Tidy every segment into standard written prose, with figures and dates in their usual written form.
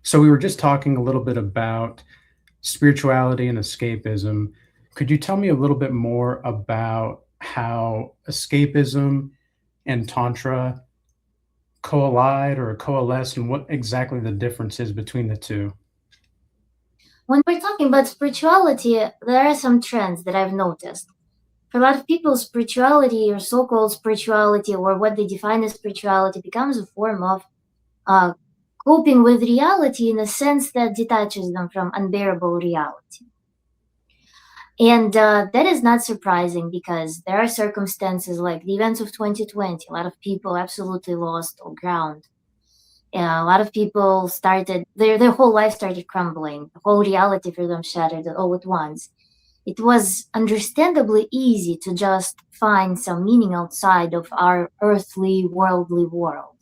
So we were just talking a little bit about spirituality and escapism. Could you tell me a little bit more about how escapism and Tantra collide or coalesce and what exactly the difference is between the two? When we're talking about spirituality, there are some trends that I've noticed. For a lot of people, spirituality or so-called spirituality, or what they define as spirituality, becomes a form of uh, coping with reality in a sense that detaches them from unbearable reality. And that is not surprising because there are circumstances like the events of 2020. A lot of people absolutely lost all ground. A lot of people started, their whole life started crumbling. The whole reality for them shattered all at once. It was understandably easy to just find some meaning outside of our earthly, worldly world.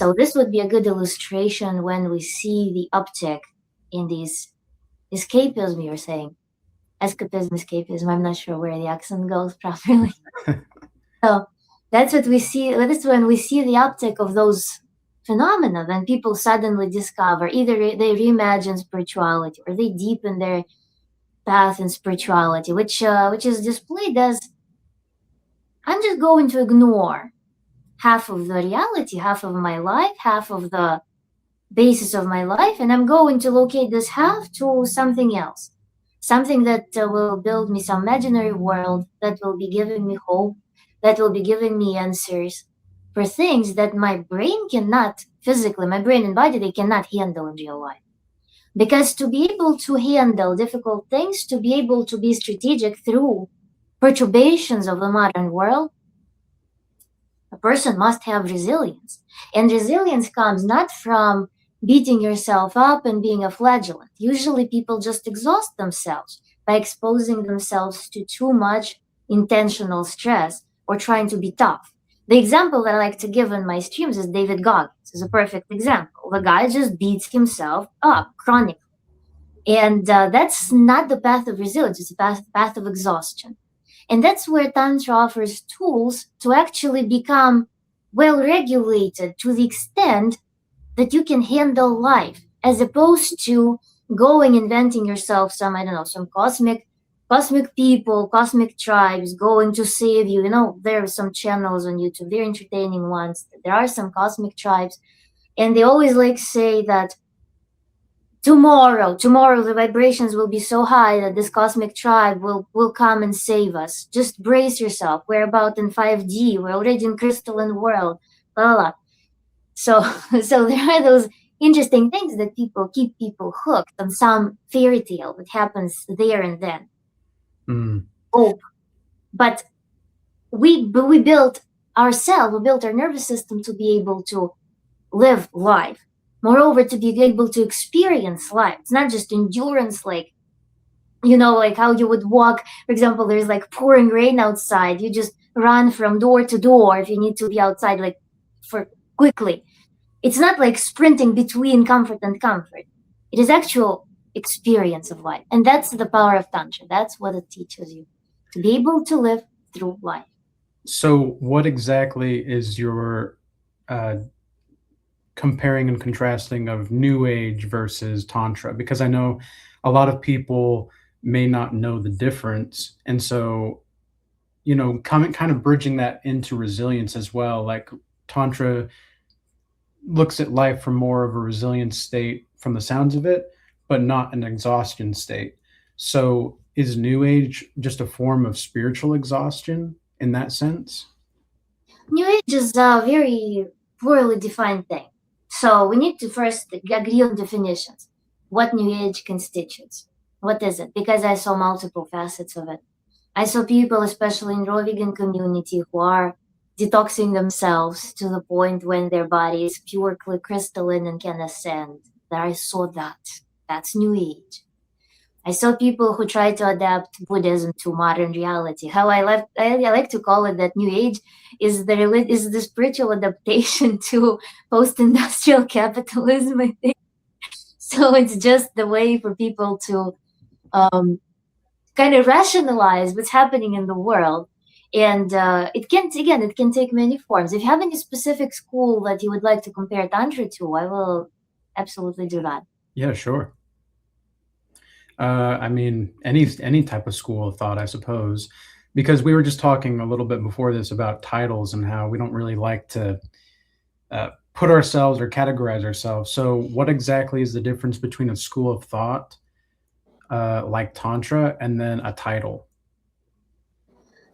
So this would be a good illustration when we see the uptick in these escapism, you're saying. Escapism, I'm not sure where the accent goes properly. So that's what we see. That's when we see the uptick of those phenomena, when people suddenly discover either they reimagine spirituality or they deepen their path in spirituality, which is displayed as I'm just going to ignore half of the reality, half of my life, half of the basis of my life, and I'm going to locate this half to something else, something that will build me some imaginary world that will be giving me hope, that will be giving me answers for things that my brain cannot physically, my brain and body, they cannot handle in real life. Because to be able to handle difficult things, to be able to be strategic through perturbations of the modern world, a person must have resilience. And resilience comes not from beating yourself up and being a flagellant. Usually people just exhaust themselves by exposing themselves to too much intentional stress or trying to be tough. The example that I like to give in my streams is David Goggins is a perfect example. The guy just beats himself up chronically. And that's not the path of resilience, it's a path of exhaustion. And that's where Tantra offers tools to actually become well regulated to the extent that you can handle life, as opposed to going inventing yourself some, I don't know, some cosmic people, cosmic tribes going to save you. You know, there are some channels on YouTube, they're entertaining ones. There are some cosmic tribes, and they always like say that tomorrow the vibrations will be so high that this cosmic tribe will come and save us. Just brace yourself. We're about in 5D. We're already in crystalline world. Blah, blah, blah. So so there are those interesting things that people keep people hooked on some fairy tale that happens there and then. Mm. Oh, but we built ourselves, we built our nervous system to be able to live life. Moreover, to be able to experience life. It's not just endurance, like, you know, like how you would walk. For example, there's like pouring rain outside. You just run from door to door if you need to be outside, like for quickly. It's not like sprinting between comfort and comfort. It is actual experience of life. And that's the power of Tantra. That's what it teaches you, to be able to live through life. So what exactly is your uh, comparing and contrasting of New Age versus Tantra? Because I know a lot of people may not know the difference. And so, coming kind of bridging that into resilience as well. Like Tantra looks at life from more of a resilient state from the sounds of it, but not an exhaustion state. So is New Age just a form of spiritual exhaustion in that sense? New Age is a very poorly defined thing. So we need to first agree on definitions. What New Age constitutes? What is it? Because I saw multiple facets of it. I saw people, especially in raw vegan community, who are detoxing themselves to the point when their body is pure crystalline and can ascend. There I saw that. That's New Age. I saw people who try to adapt Buddhism to modern reality. How I like to call it that New Age is the spiritual adaptation to post-industrial capitalism, I think. So it's just the way for people to um, kind of rationalize what's happening in the world. And it can take many forms. If you have any specific school that you would like to compare Tantra to, I will absolutely do that. Yeah, sure. I mean, any type of school of thought, I suppose, because we were just talking a little bit before this about titles and how we don't really like to put ourselves or categorize ourselves. So, what exactly is the difference between a school of thought like Tantra and then a title?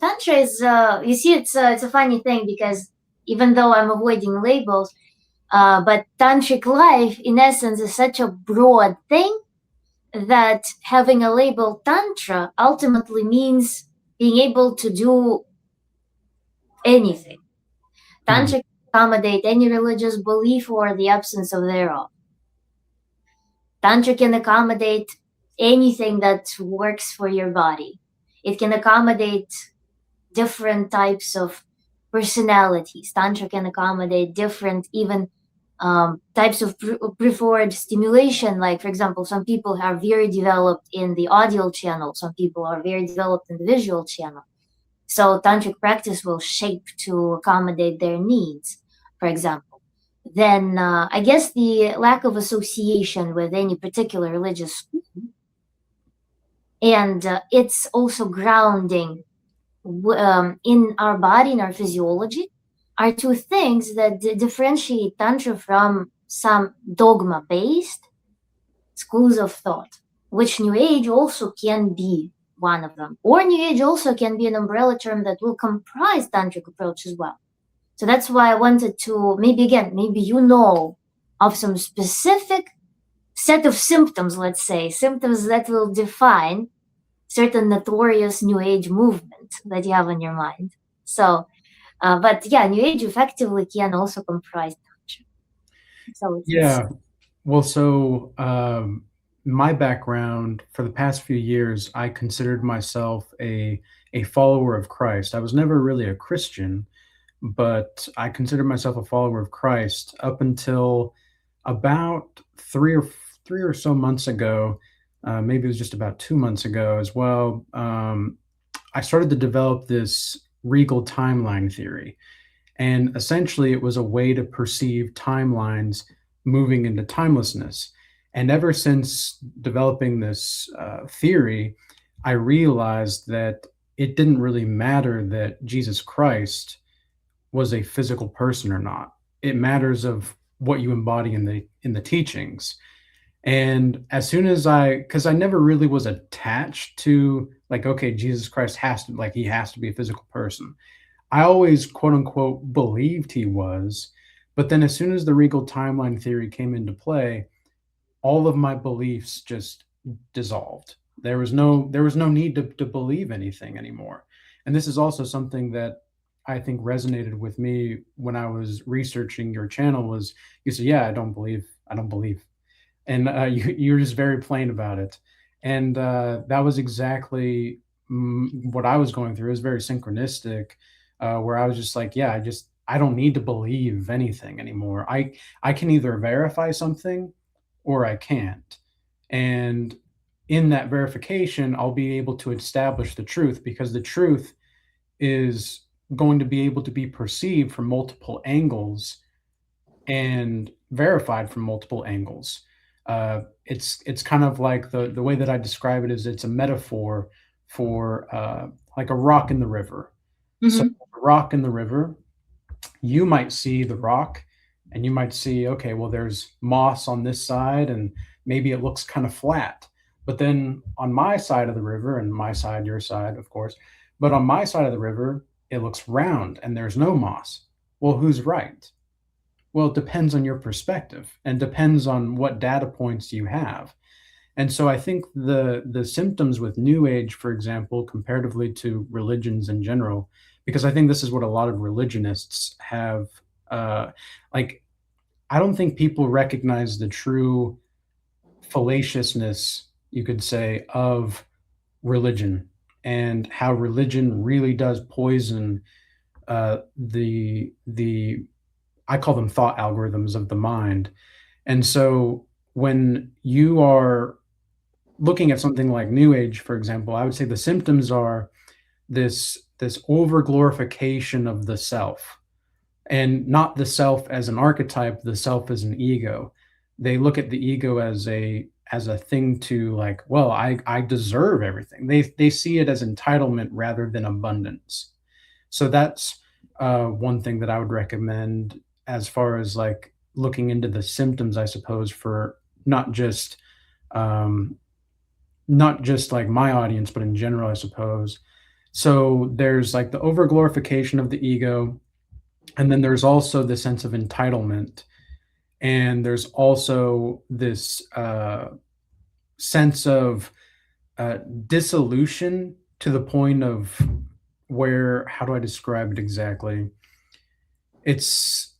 Tantra is, you see, it's a funny thing because even though I'm avoiding labels, but tantric life, in essence, is such a broad thing that having a label tantra ultimately means being able to do anything. Mhm. Tantra can accommodate any religious belief or the absence of thereof. Tantra can accommodate anything that works for your body. It can accommodate different types of personalities. Tantra can accommodate different, even types of preferred stimulation. Like, for example, some people are very developed in the audio channel, some people are very developed in the visual channel. So, tantric practice will shape to accommodate their needs, for example. Then, I guess the lack of association with any particular religious school, and it's also grounding in our body, in our physiology, are two things that differentiate Tantra from some dogma based schools of thought, which New Age also can be one of them. Or New Age also can be an umbrella term that will comprise Tantric approach as well. So that's why I wanted to maybe again, maybe you know of some specific set of symptoms, let's say, symptoms that will define certain notorious New Age movement that you have in your mind. So, but yeah, New Age effectively can also comprise Tantra. So it's Yeah. Well, so my background for the past few years, I considered myself a follower of Christ. I was never really a Christian, but I considered myself a follower of Christ up until about three or so months ago. Maybe it was just about 2 months ago as well. I started to develop this regal timeline theory. And essentially, it was a way to perceive timelines moving into timelessness. And ever since developing this theory, I realized that it didn't really matter that Jesus Christ was a physical person or not. It matters of what you embody in the teachings. And as soon as because I never really was attached to like, okay, Jesus Christ has to like he has to be a physical person. I always quote unquote believed he was, but then as soon as the regal timeline theory came into play, all of my beliefs just dissolved. There was no need to believe anything anymore. And this is also something that I think resonated with me when I was researching your channel was you said, yeah, I don't believe. And you're just very plain about it. And that was exactly what I was going through. It was very synchronistic, where I was just like, yeah, I don't need to believe anything anymore. I can either verify something or I can't. And in that verification, I'll be able to establish the truth because the truth is going to be able to be perceived from multiple angles and verified from multiple angles. It's kind of like the way that I describe it is it's a metaphor for like a rock in the river. So mhm. a rock in the river, you might see the rock and you might see, okay, well, there's moss on this side and maybe it looks kind of flat. But then on my side of the river, and my side, your side, of course, but on my side of the river, it looks round and there's no moss. Well, who's right? Well, it depends on your perspective and depends on what data points you have. And so I think the symptoms with New Age, for example, comparatively to religions in general, because I think this is what a lot of religionists have, like I don't think people recognize the true fallaciousness, you could say, of religion and how religion really does poison the I call them thought algorithms of the mind. And so when you are looking at something like New Age, for example, I would say the symptoms are this over glorification of the self, and not the self as an archetype, the self as an ego. they look at the ego as a thing to like, well, I deserve everything. They see it as entitlement rather than abundance. So that's one thing that I would recommend as far as like looking into the symptoms, I suppose, for not just um, not just like my audience, but in general, I suppose. So there's like the overglorification of the ego, and then there's also the sense of entitlement, and there's also this sense of dissolution to the point of where, how do I describe it exactly? It's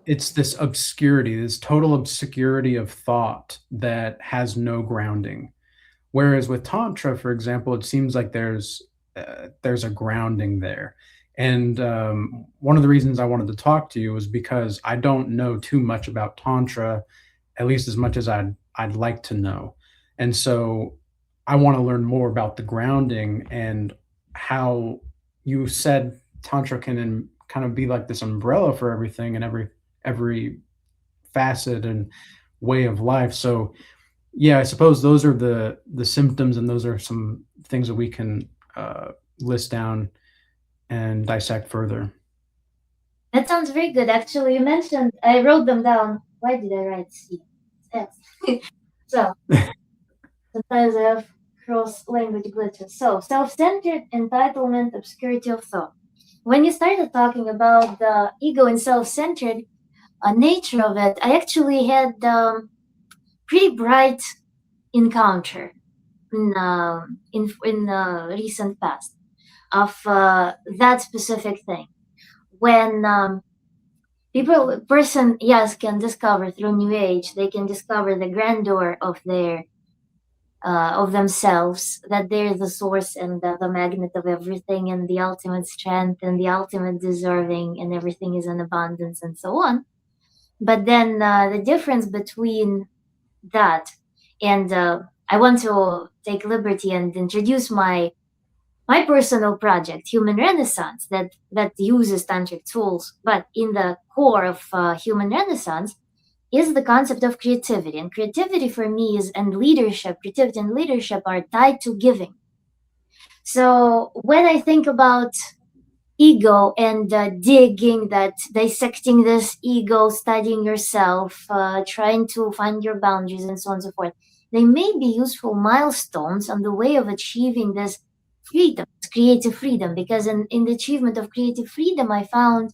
it's this obscurity, this total obscurity of thought that has no grounding. Whereas with Tantra, for example, it seems like there's a grounding there. And one of the reasons I wanted to talk to you was because I don't know too much about Tantra, at least as much as I'd like to know. And so I want to learn more about the grounding and how you said Tantra can kind of be like this umbrella for everything and every facet and way of life. So yeah, I suppose those are the symptoms, and those are some things that we can list down and dissect further. That sounds very good. Actually, you mentioned, I wrote them down. Why did I write C? Yes. So, sometimes I have cross-language glitches. So, self-centered, entitlement, obscurity of thought. When you started talking about the ego and self-centered nature of it, I actually had pretty bright encounter in recent past of that specific thing. When person, yes, can discover through New Age, they can discover the grandeur of themselves, that they're the source and the magnet of everything, and the ultimate strength and the ultimate deserving, and everything is in abundance and so on. But then the difference between that and I want to take liberty and introduce my personal project, Human Renaissance, that uses tantric tools, but in the core of Human Renaissance is the concept of creativity. And creativity for me is, and leadership, creativity and leadership are tied to giving. So when I think about ego and digging that, dissecting this ego, studying yourself, trying to find your boundaries and so on and so forth, they may be useful milestones on the way of achieving this freedom, creative freedom, because in the achievement of creative freedom, I found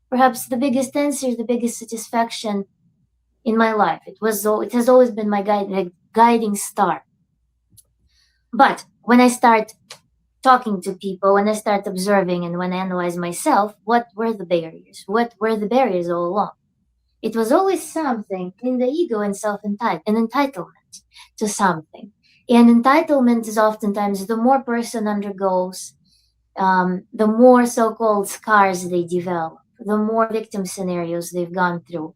perhaps the biggest answer, the biggest satisfaction in my life. It has always been my guiding star. But when I start talking to people, when I start observing, and when I analyze myself, what were the barriers? What were the barriers all along? It was always something in the ego and entitlement to something. And entitlement is oftentimes, the more person undergoes, the more so-called scars they develop, the more victim scenarios they've gone through,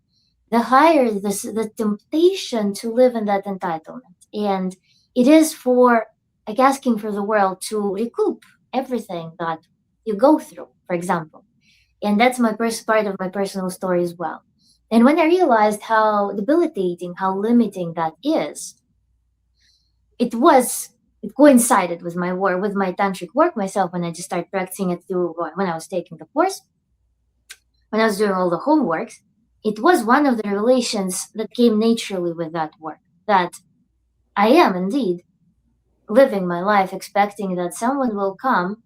the higher the temptation to live in that entitlement. And it is for like asking for the world to recoup everything that you go through, for example. And that's my first part of my personal story as well. And when I realized how debilitating, how limiting that is, it coincided with my work, with my tantric work myself, when I just started practicing it through when I was taking the course, when I was doing all the homeworks. It was one of the revelations that came naturally with that work, that I am indeed living my life expecting that someone will come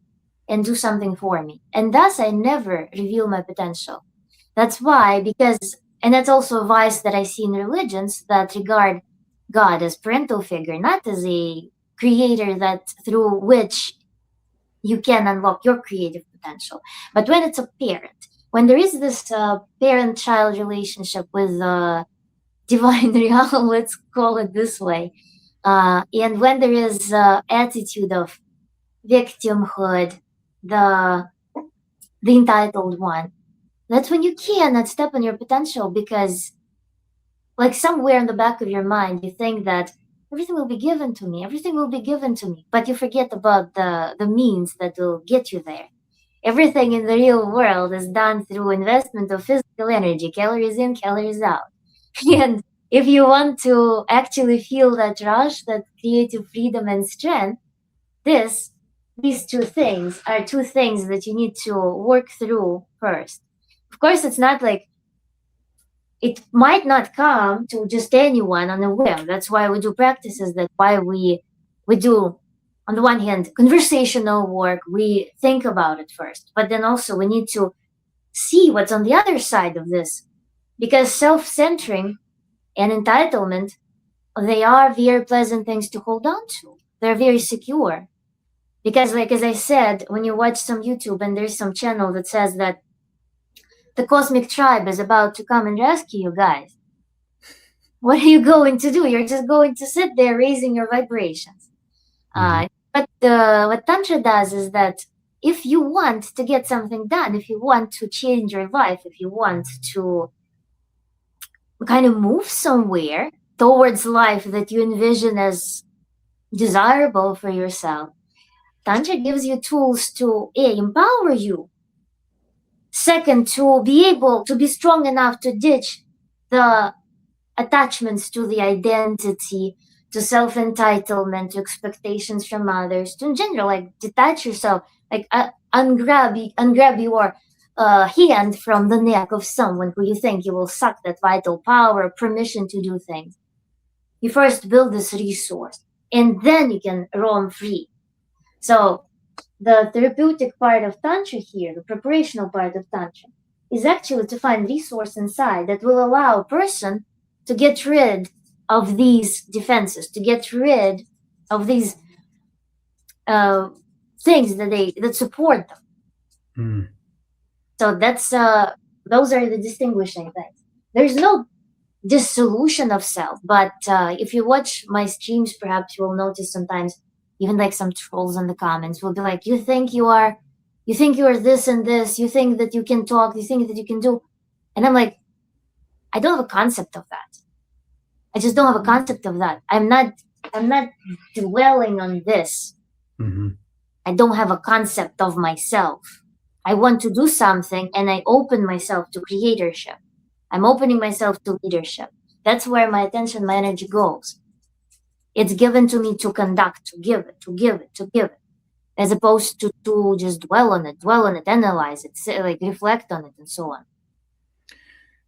and do something for me. And thus I never reveal my potential. That's why, and that's also a vice that I see in religions that regard God as parental figure, not as a creator that through which you can unlock your creative potential. But when it's a parent, when there is this parent-child relationship with divine realm, let's call it this way, and when there is attitude of victimhood, the entitled one, that's when you cannot step on your potential, because like somewhere in the back of your mind, you think that everything will be given to me, but you forget about the means that will get you there. Everything in the real world is done through investment of physical energy, calories in, calories out. And if you want to actually feel that rush, that creative freedom and strength, these two things are two things that you need to work through first. Of course, it's not like it might not come to just anyone on a whim. That's why we do practices. That's why we do, on the one hand, conversational work. We think about it first, but then also we need to see what's on the other side of this, because self-centering and entitlement, they are very pleasant things to hold on to. They're very secure. Because, like as I said, when you watch some YouTube and there's some channel that says that the cosmic tribe is about to come and rescue you guys, what are you going to do? You're just going to sit there raising your vibrations. Mhm. But what Tantra does is that if you want to get something done, if you want to change your life, if you want to kind of move somewhere towards life that you envision as desirable for yourself, Tantra gives you tools to empower you. Second, to be able to be strong enough to ditch the attachments to the identity, to self-entitlement, to expectations from others, to in general, like detach yourself, like ungrab your hand from the neck of someone who you think you will suck that vital power, permission to do things. You first build this resource, and then you can roam free. So the therapeutic part of Tantra here, the preparational part of Tantra, is actually to find resource inside that will allow a person to get rid of these defenses, to get rid of these things that support them. Mm. So that's those are the distinguishing things. There's no dissolution of self, but if you watch my streams, perhaps you will notice sometimes even like some trolls in the comments will be like, you think you are this and this, you think that you can talk, you think that you can do. And I'm like, I don't have a concept of that. I just don't have a concept of that. I'm not dwelling on this. Mm-hmm. I don't have a concept of myself. I want to do something and I open myself to creatorship. I'm opening myself to leadership. That's where my attention, my energy goes. It's given to me to conduct, to give it, to give it, to give it, as opposed to just dwell on it, analyze it, like reflect on it, and so on.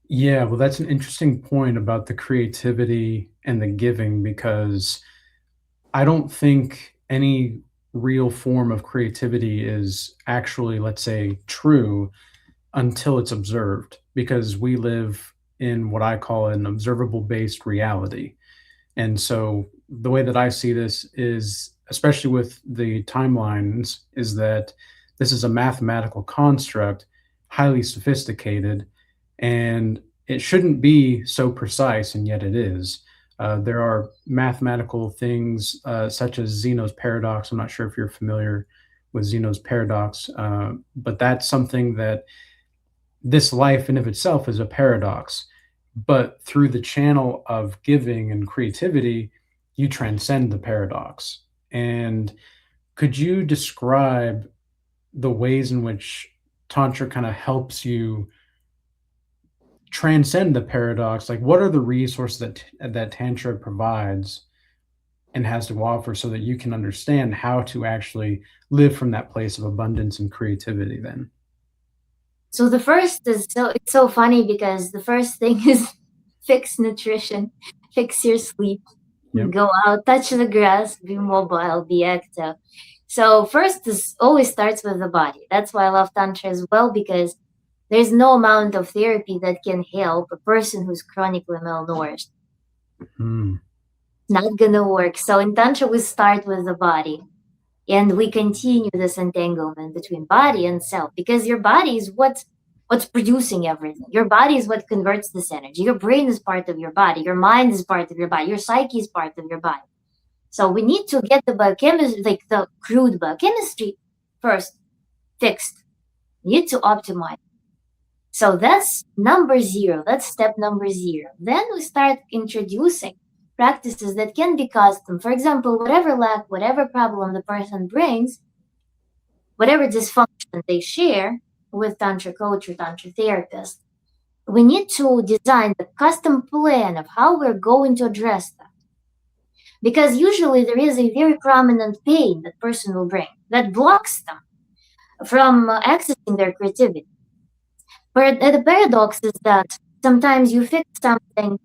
Yeah, well, that's an interesting point about the creativity and the giving, because I don't think any real form of creativity is actually, let's say, true until it's observed, because we live in what I call an observable based reality. And so the way that I see this is, especially with the timelines, is that this is a mathematical construct, highly sophisticated, and it shouldn't be so precise, and yet it is. There are mathematical things such as Zeno's paradox. I'm not sure if you're familiar with Zeno's paradox, but that's something that this life in of itself is a paradox. But through the channel of giving and creativity, you transcend the paradox. And could you describe the ways in which Tantra kind of helps you transcend the paradox? Like, what are the resources that Tantra provides and has to offer so that you can understand how to actually live from that place of abundance and creativity then? So the first is it's so funny because the first thing is fix nutrition, fix your sleep, Yep. go out, touch the grass, be mobile, be active. So first, this always starts with the body. That's why I love Tantra as well, because there's no amount of therapy that can help a person who's chronically malnourished. Mm. Not gonna work. So in Tantra, we start with the body. And we continue this entanglement between body and self, because your body is what's producing everything. Your body is what converts this energy. Your brain is part of your body. Your mind is part of your body. Your psyche is part of your body. So we need to get the biochemistry, like the crude biochemistry, first fixed. We need to optimize. So that's number zero. That's step number zero. Then we start introducing practices that can be custom. For example, whatever lack, whatever problem the person brings, whatever dysfunction they share with Tantra coach or Tantra therapist, we need to design the custom plan of how we're going to address that. Because usually there is a very prominent pain that person will bring that blocks them from accessing their creativity. But the paradox is that sometimes you fix something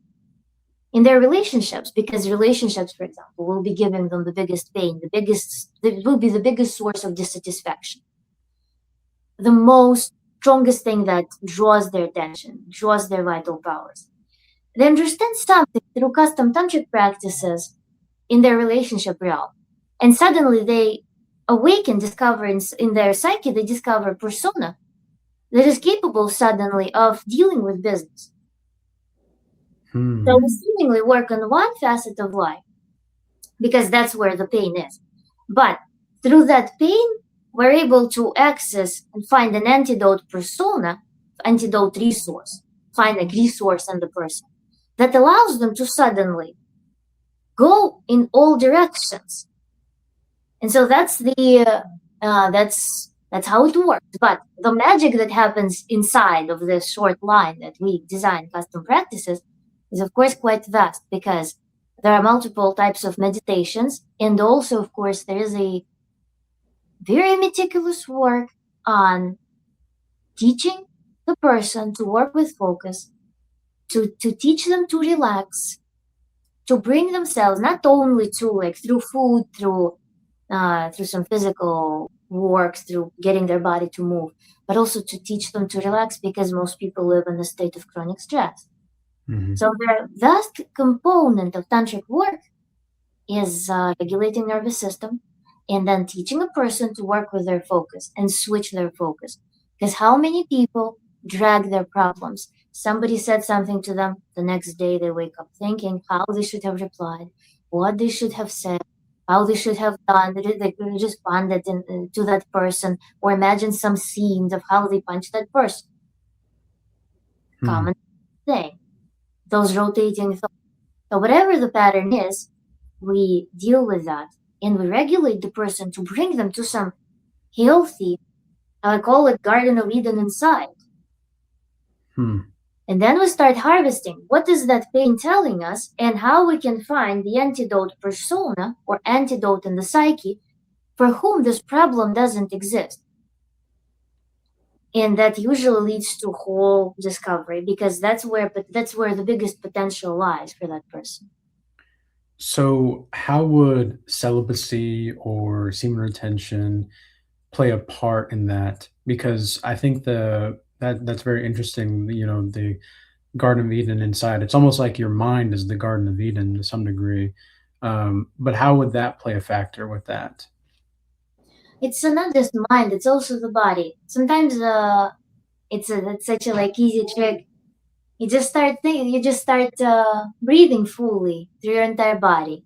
in their relationships, because relationships, for example, will be giving them the biggest pain, it will be the biggest source of dissatisfaction, the most strongest thing that draws their attention, draws their vital powers. They understand something through custom tantric practices in their relationship realm, and suddenly they awaken, discover in their psyche, they discover a persona that is capable suddenly of dealing with business. So we seemingly work on one facet of life because that's where the pain is. But through that pain, we're able to access and find an antidote persona, antidote resource, find a resource in the person that allows them to suddenly go in all directions. And so that's that's how it works. But the magic that happens inside of this short line that we design custom practices is of course quite vast, because there are multiple types of meditations, and also of course there is a very meticulous work on teaching the person to work with focus, to teach them to relax, to bring themselves not only to, like, through food, through some physical work, through getting their body to move, but also to teach them to relax, because most people live in a state of chronic stress. Mm-hmm. So the vast component of tantric work is regulating nervous system, and then teaching a person to work with their focus and switch their focus. Because how many people drag their problems? Somebody said something to them, the next day they wake up thinking how they should have replied, what they should have said, how they should have done. They could have responded to that person, or imagine some scenes of how they punched that person. Common thing. Those rotating thoughts. So whatever the pattern is, we deal with that, and we regulate the person to bring them to some healthy, I call it Garden of Eden inside. And then we start harvesting what is that pain telling us, and how we can find the antidote persona or antidote in the psyche for whom this problem doesn't exist. And that usually leads to whole discovery, because that's where the biggest potential lies for that person. So, how would celibacy or semen retention play a part in that? Because I think that's very interesting. You know, the Garden of Eden inside. It's almost like your mind is the Garden of Eden to some degree. But how would that play a factor with that? It's not just mind; it's also the body. Sometimes it's such a like easy trick. You just start thinking. You just start breathing fully through your entire body,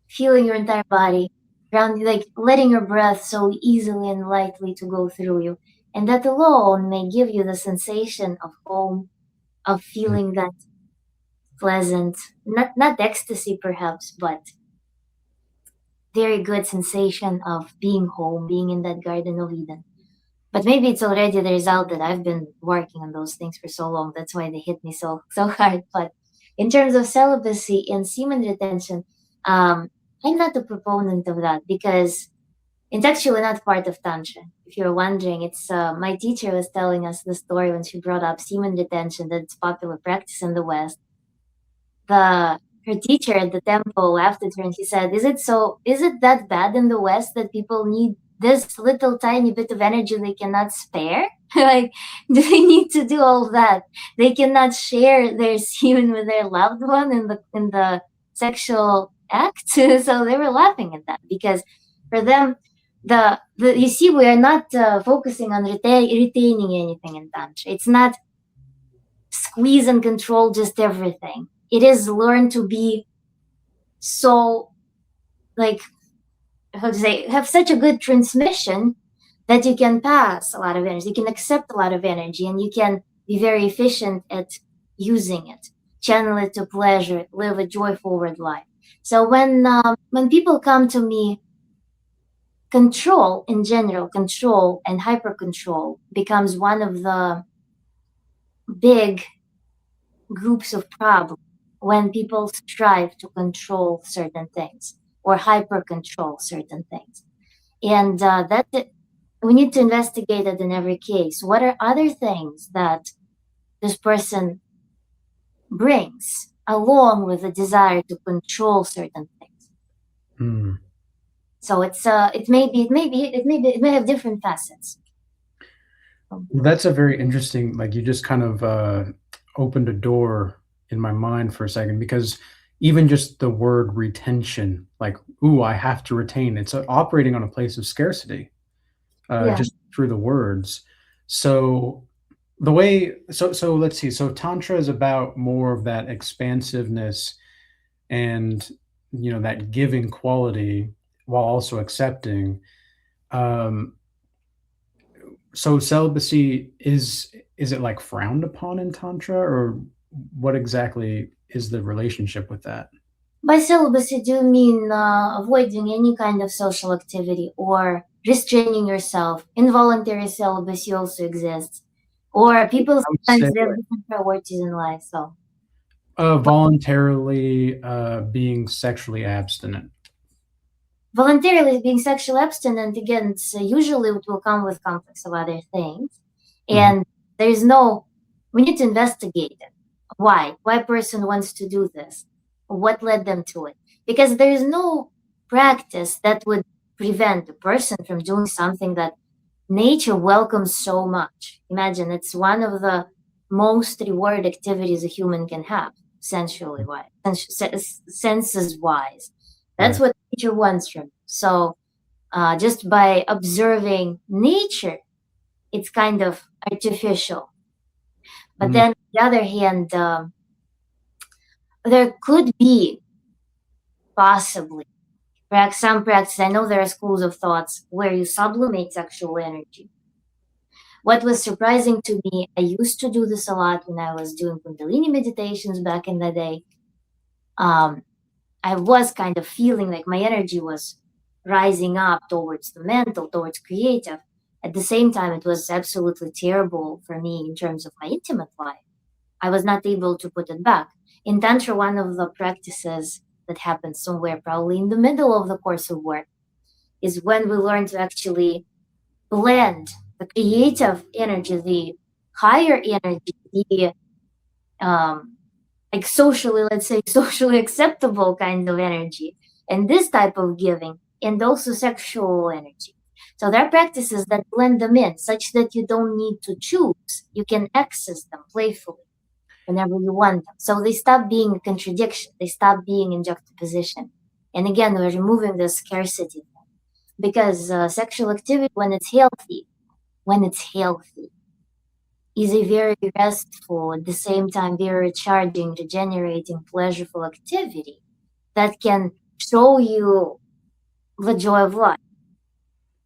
feeling your entire body around, like letting your breath so easily and lightly to go through you, and that alone may give you the sensation of home, of feeling that pleasant, not ecstasy perhaps, but very good sensation of being home, being in that Garden of Eden. But maybe it's already the result that I've been working on those things for so long. That's why they hit me so hard. But in terms of celibacy and semen retention, I'm not a proponent of that, because it's actually not part of Tantra. If you're wondering, it's my teacher was telling us the story when she brought up semen retention, that it's popular practice in the West. Her teacher at the temple laughed at her and he said, is it that bad in the West that people need this little tiny bit of energy they cannot spare? Like, do they need to do all that? They cannot share their semen with their loved one in the sexual act. So they were laughing at that, because for them, you see, we are not focusing on retaining anything in Tantra. It's not squeeze and control just everything. It is learn to be so, like, how to say, have such a good transmission that you can pass a lot of energy, you can accept a lot of energy, and you can be very efficient at using it, channel it to pleasure, live a joy forward life. So when people come to me, control in general, control and hyper control becomes one of the big groups of problems when people strive to control certain things or hyper control certain things. And we need to investigate it in every case. What are other things that this person brings along with the desire to control certain things? Mm. So it may have different facets. Well, that's a very interesting, like you just kind of opened a door in my mind for a second because even just the word retention, like, ooh, I have to retain, it's operating on a place of scarcity Yeah. just through the words. So the way, so let's see. So Tantra is about more of that expansiveness and, that giving quality while also accepting. Um, So celibacy is it like frowned upon in tantra, or what exactly is the relationship with that? By celibacy, do you mean avoiding any kind of social activity or restraining yourself? Involuntary celibacy also exists. Or people I would say sometimes they have different priorities in life. So voluntarily being sexually abstinent. voluntarily being sexually abstinent, again, usually it will come with conflicts of other things. Mhm. And there's no, we need to investigate it. Why a person wants to do this, what led them to it, because there is no practice that would prevent a person from doing something that nature welcomes so much. Imagine, it's one of the most rewarded activities a human can have, sensually wise, senses wise. That's Right. what nature wants from you. So just by observing nature, it's kind of artificial. But Mm, then on the other hand, there could be possibly some practice. I know there are schools of thoughts where you sublimate sexual energy. What was surprising to me, I used to do this a lot when I was doing Kundalini meditations back in the day. Um, I was kind of feeling like my energy was rising up towards the mental, towards creative. At the same time, it was absolutely terrible for me in terms of my intimate life. I was not able to put it back. In Tantra, one of the practices that happens somewhere probably in the middle of the course of work is when we learn to actually blend the creative energy, the higher energy, the um, like socially, let's say, socially acceptable kind of energy, and this type of giving, and also sexual energy. So there are practices that blend them in such that you don't need to choose. You can access them playfully whenever you want them. So they stop being a contradiction. They stop being in juxtaposition. And again, we're removing the scarcity because sexual activity, when it's healthy, is a very restful, at the same time, very recharging, regenerating, pleasurable activity that can show you the joy of life.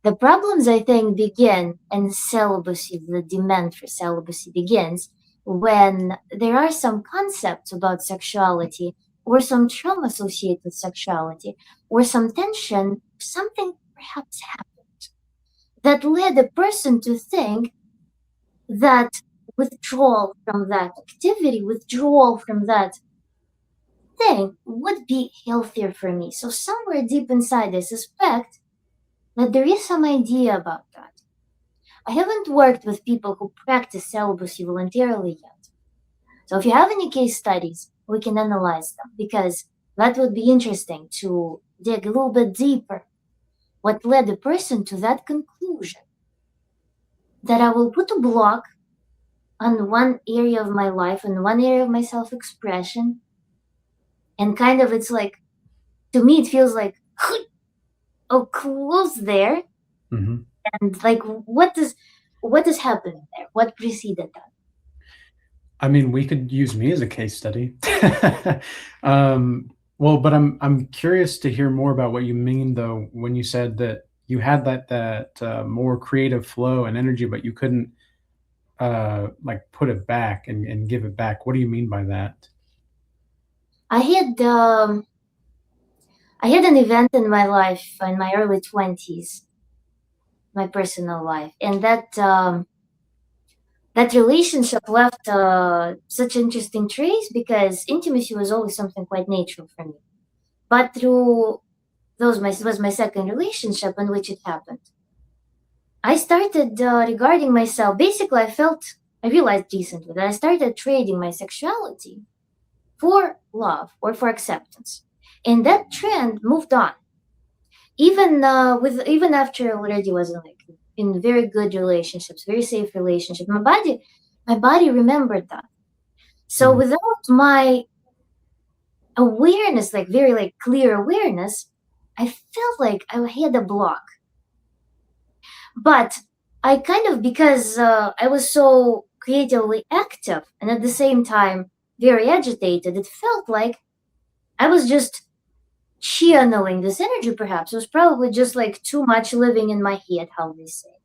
The problems, I think, begin in celibacy, the demand for celibacy begins when there are some concepts about sexuality or some trauma associated with sexuality or some tension, something perhaps happened that led a person to think that withdrawal from that activity, withdrawal from that thing would be healthier for me. So somewhere deep inside, I suspect that there is some idea about that. I haven't worked with people who practice celibacy voluntarily yet. So if you have any case studies, we can analyze them because that would be interesting to dig a little bit deeper. What led the person to that conclusion that I will put a block on one area of my life and one area of my self-expression, and kind of it's like, to me it feels like oh, close there. mhm. And like what is happening there, what preceded that? I mean, we could use me as a case study. Well, but I'm curious to hear more about what you mean though when you said that you had that more creative flow and energy, but you couldn't like put it back and give it back. What do you mean by that? i had um I had an event in my life in my early 20s, my personal life, and that that relationship left such interesting trace because intimacy was always something quite natural for me. But through was my second relationship in which it happened. I started regarding myself. Basically, I realized recently that I started trading my sexuality for love or for acceptance, and that trend moved on. Even after I already was in very good relationships, very safe relationships, my body remembered that. So Mm. without my awareness, like very like clear awareness, I felt like I had a block. But I kind of, because I was so creatively active and at the same time very agitated, it felt like I was just channeling this energy. Perhaps it was probably just like too much living in my head, how they say.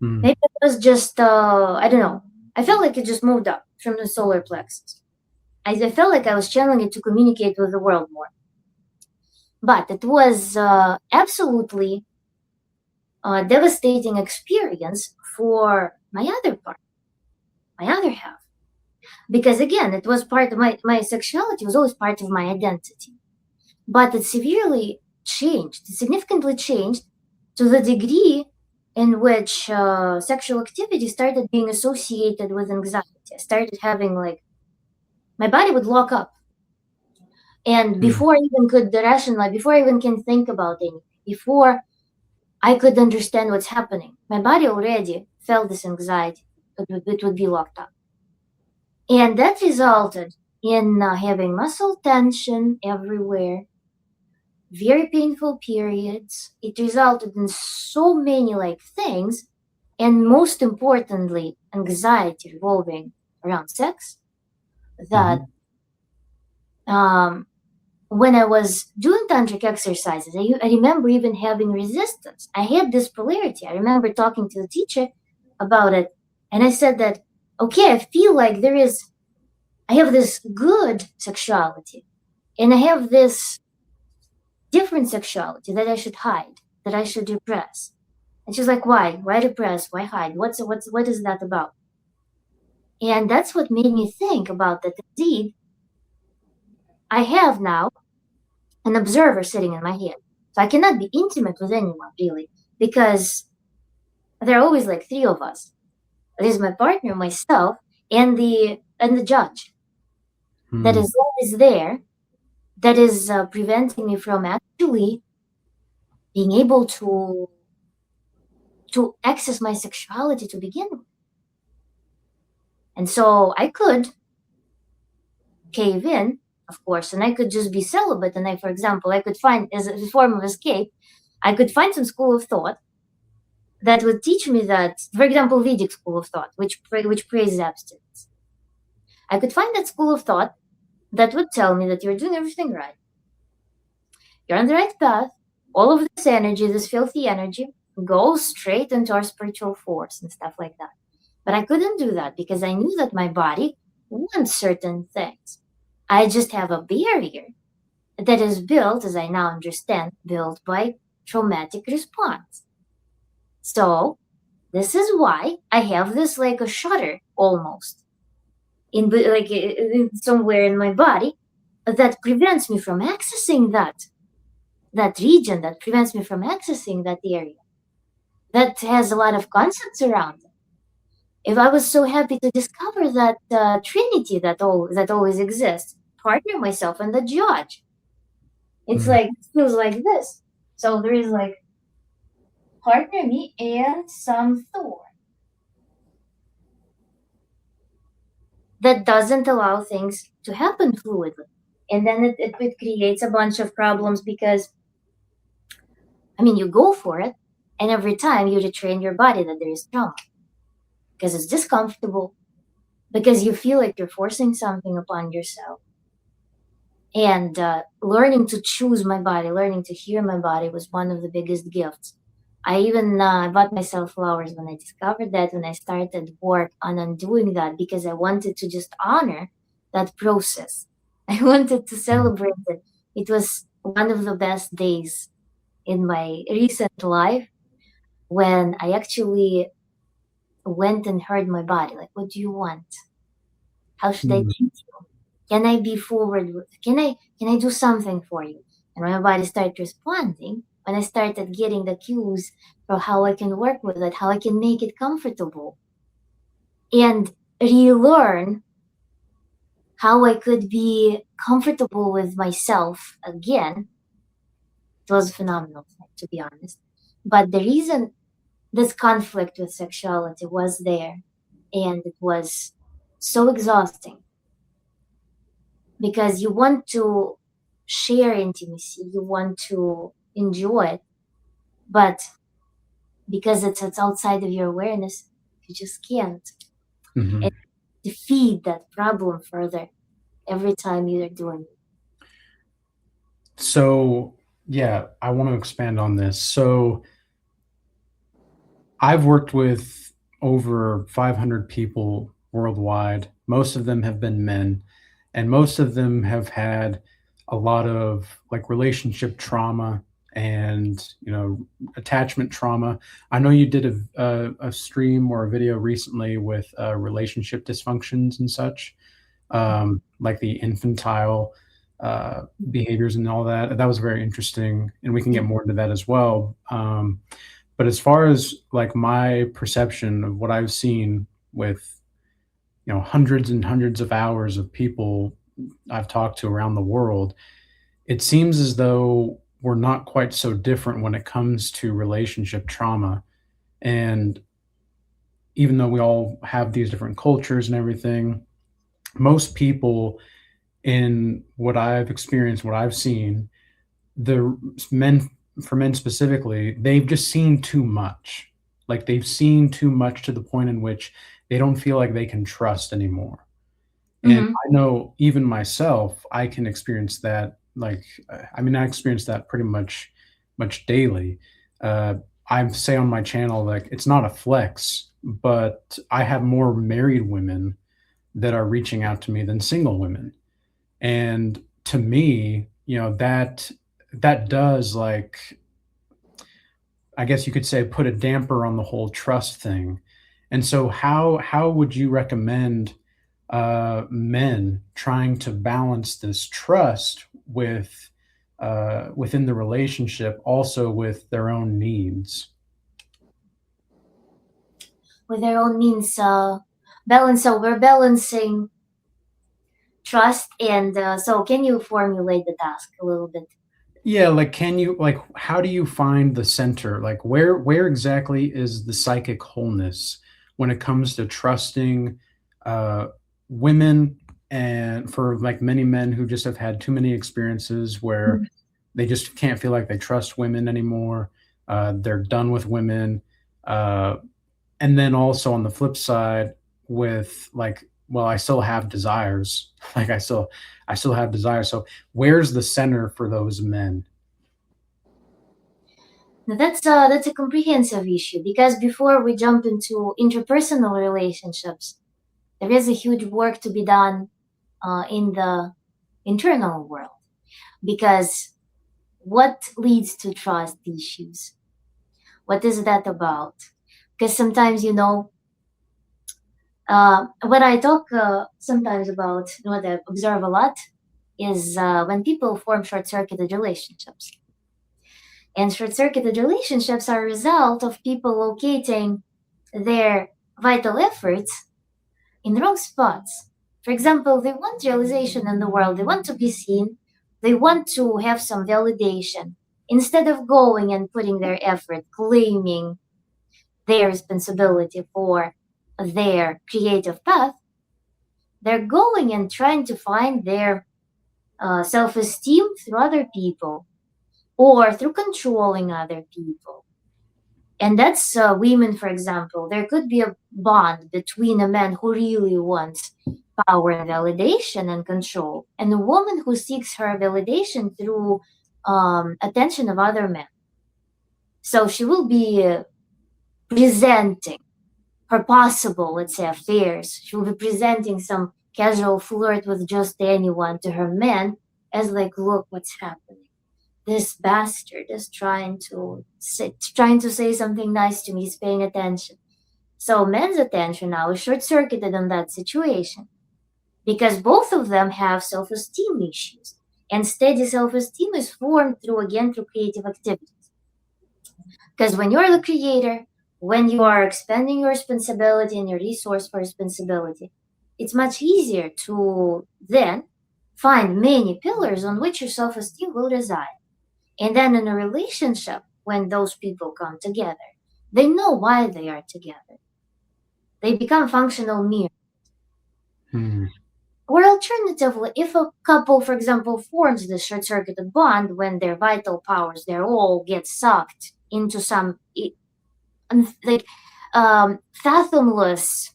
Mm. Maybe it was just I don't know. I felt like it just moved up from the solar plexus. I felt like I was channeling it to communicate with the world more. But it was absolutely a devastating experience for my other part, my other half. Because again, it was part of my sexuality was always part of my identity. But it severely changed, it significantly changed to the degree in which sexual activity started being associated with anxiety. I started having like, my body would lock up. And Mm. before I even could rationalize, before I even can think about anything, before I could understand what's happening, my body already felt this anxiety. It would be locked up. And that resulted in having muscle tension everywhere, very painful periods. It resulted in so many like things, and most importantly, anxiety revolving around sex. That Mhm. when I was doing tantric exercises, I remember even having resistance. I had this polarity. I remember talking to the teacher about it, and I said that, okay, I feel like I have this good sexuality, and I have this different sexuality that I should hide, that I should repress. And she's like, why? Why repress? Why hide? What is that about? And that's what made me think about that. Indeed, I have now an observer sitting in my head. So I cannot be intimate with anyone really, because there are always like three of us. There's my partner, myself, and the judge that Mm. is always there, that is preventing me from actually being able to access my sexuality to begin with. And so I could cave in, of course, and I could just be celibate. And for example, I could find, as a form of escape, I could find some school of thought that would teach me that, for example, Vedic school of thought, which praises abstinence. I could find that school of thought that would tell me that you're doing everything right. You're on the right path. All of this energy, this filthy energy, goes straight into our spiritual force and stuff like that. But I couldn't do that because I knew that my body wants certain things. I just have a barrier that is built, as I now understand, built by traumatic response. So this is why I have this like a shutter almost somewhere in my body that prevents me from accessing that region, that prevents me from accessing that area that has a lot of concepts around it. If I was so happy to discover that trinity that always exists, partner, myself, and the judge, it's Mm. like it feels like this. So there is like partner, me, and some thorn that doesn't allow things to happen fluidly. And then it creates a bunch of problems because, I mean, you go for it, and every time you retrain your body that there is trauma because it's discomfortable, because you feel like you're forcing something upon yourself. And learning to choose my body, learning to hear my body was one of the biggest gifts. I even bought myself flowers when I discovered that, when I started work on undoing that, because I wanted to just honor that process. I wanted to Mm. celebrate it. It was one of the best days in my recent life when I actually went and heard my body. Like, what do you want? How should I Mm. treat you? Can I be forward with? Can I do something for you? And when my body started responding, when I started getting the cues for how I can work with it, how I can make it comfortable, and relearn how I could be comfortable with myself again, it was phenomenal, to be honest. But the reason this conflict with sexuality was there, and it was so exhausting, because you want to share intimacy, you want to enjoy it, but because it's outside of your awareness, you just can't. Mhm. And to feed that problem further every time you're doing it. So, yeah, I want to expand on this. So, I've worked with over 500 people worldwide. Most of them have been men, and most of them have had a lot of like relationship trauma and attachment trauma. I know you did a stream or a video recently with relationship dysfunctions and such, like the infantile behaviors and all that. That was very interesting, and we can get more into that as well. But as far as like my perception of what I've seen with hundreds and hundreds of hours of people I've talked to around the world, it seems as though we're not quite so different when it comes to relationship trauma. And even though we all have these different cultures and everything, most people, in what I've experienced, what I've seen, the men, for men specifically, they've just seen too much. Like they've seen too much to the point in which they don't feel like they can trust anymore. And Mm-hmm. I know even myself, I can experience that. Like, I mean, I experience that pretty much daily. Uh, I say on my channel, like, it's not a flex, but I have more married women that are reaching out to me than single women. And to me, that does, like, I guess you could say, put a damper on the whole trust thing. And so how would you recommend men trying to balance this trust with within the relationship, also with their own needs? With their own means, balance. So we're balancing trust, and so can you formulate the task a little bit? Yeah, like how do you find the center? Like where exactly is the psychic wholeness when it comes to trusting uh women, and for like many men who just have had too many experiences where they just can't feel like they trust women anymore. They're done with women. Uh and then also on the flip side with like, well, I still have desires. Like I still have desires. So where's the center for those men? Now that's a comprehensive issue, because before we jump into interpersonal relationships, there is a huge work to be done in the internal world. Because what leads to trust issues? What is that about? Because sometimes, what I talk sometimes about, what I observe a lot, is when people form short-circuited relationships. And short-circuited relationships are a result of people locating their vital efforts in the wrong spots. For example, they want realization in the world, they want to be seen, they want to have some validation. Instead of going and putting their effort, claiming their responsibility for their creative path, they're going and trying to find their self-esteem through other people, or through controlling other people. And that's women, for example. There could be a bond between a man who really wants power and validation and control, and a woman who seeks her validation through attention of other men. So she will be presenting her possible, let's say, affairs. She will be presenting some casual flirt with just anyone to her men as like, look what's happening. This bastard is trying to say something nice to me. He's paying attention. So men's attention now is short-circuited on that situation because both of them have self-esteem issues. And steady self-esteem is formed through creative activities. Because when you're the creator, when you are expanding your responsibility and your resource for responsibility, it's much easier to then find many pillars on which your self-esteem will reside. And then in a relationship, when those people come together, they know why they are together. They become functional mirrors. Hmm. Or alternatively, if a couple, for example, forms this short-circuited bond when their vital powers, they all get sucked into some like fathomless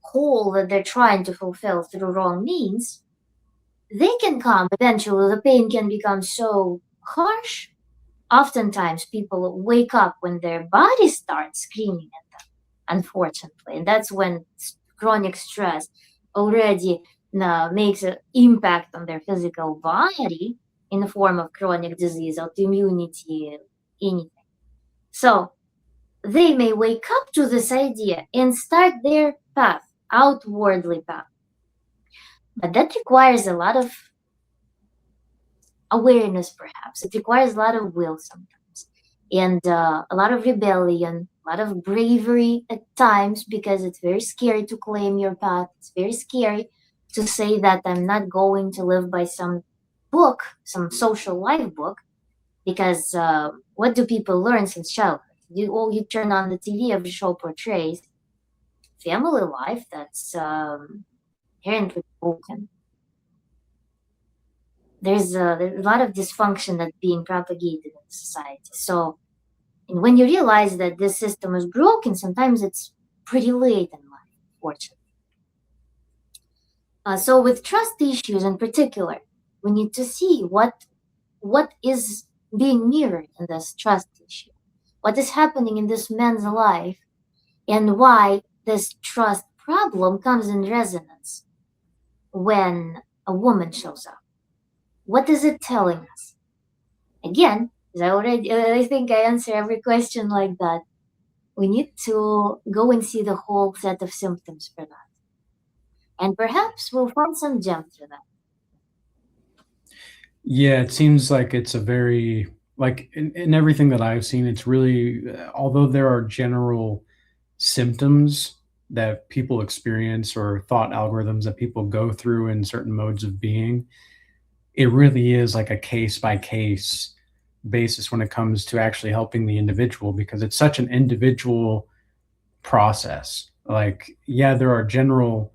hole that they're trying to fulfill through wrong means, they can come eventually. The pain can become so harsh. Oftentimes, people wake up when their body starts screaming at them, unfortunately. And that's when chronic stress already makes an impact on their physical body in the form of chronic disease, autoimmunity, anything. So, they may wake up to this idea and start their path, outwardly path. But that requires a lot of awareness, perhaps. It requires a lot of will sometimes, and a lot of rebellion, a lot of bravery at times, because it's very scary to claim your path. It's very scary to say that I'm not going to live by some book, some social life book, because what do people learn since childhood? You turn on the TV, every show portrays family life that's inherently broken. There's a lot of dysfunction that's being propagated in society. So, and when you realize that this system is broken, sometimes it's pretty late in life, fortunately. So, with trust issues in particular, we need to see what is being mirrored in this trust issue, what is happening in this man's life, and why this trust problem comes in resonance when a woman shows up. What is it telling us? Again, as I think I answer every question like that. We need to go and see the whole set of symptoms for that. And perhaps we'll find some gem through that. Yeah, it seems like it's a very, like in everything that I've seen, it's really, although there are general symptoms that people experience or thought algorithms that people go through in certain modes of being, it really is like a case by case basis when it comes to actually helping the individual, because it's such an individual process. Like, yeah, there are general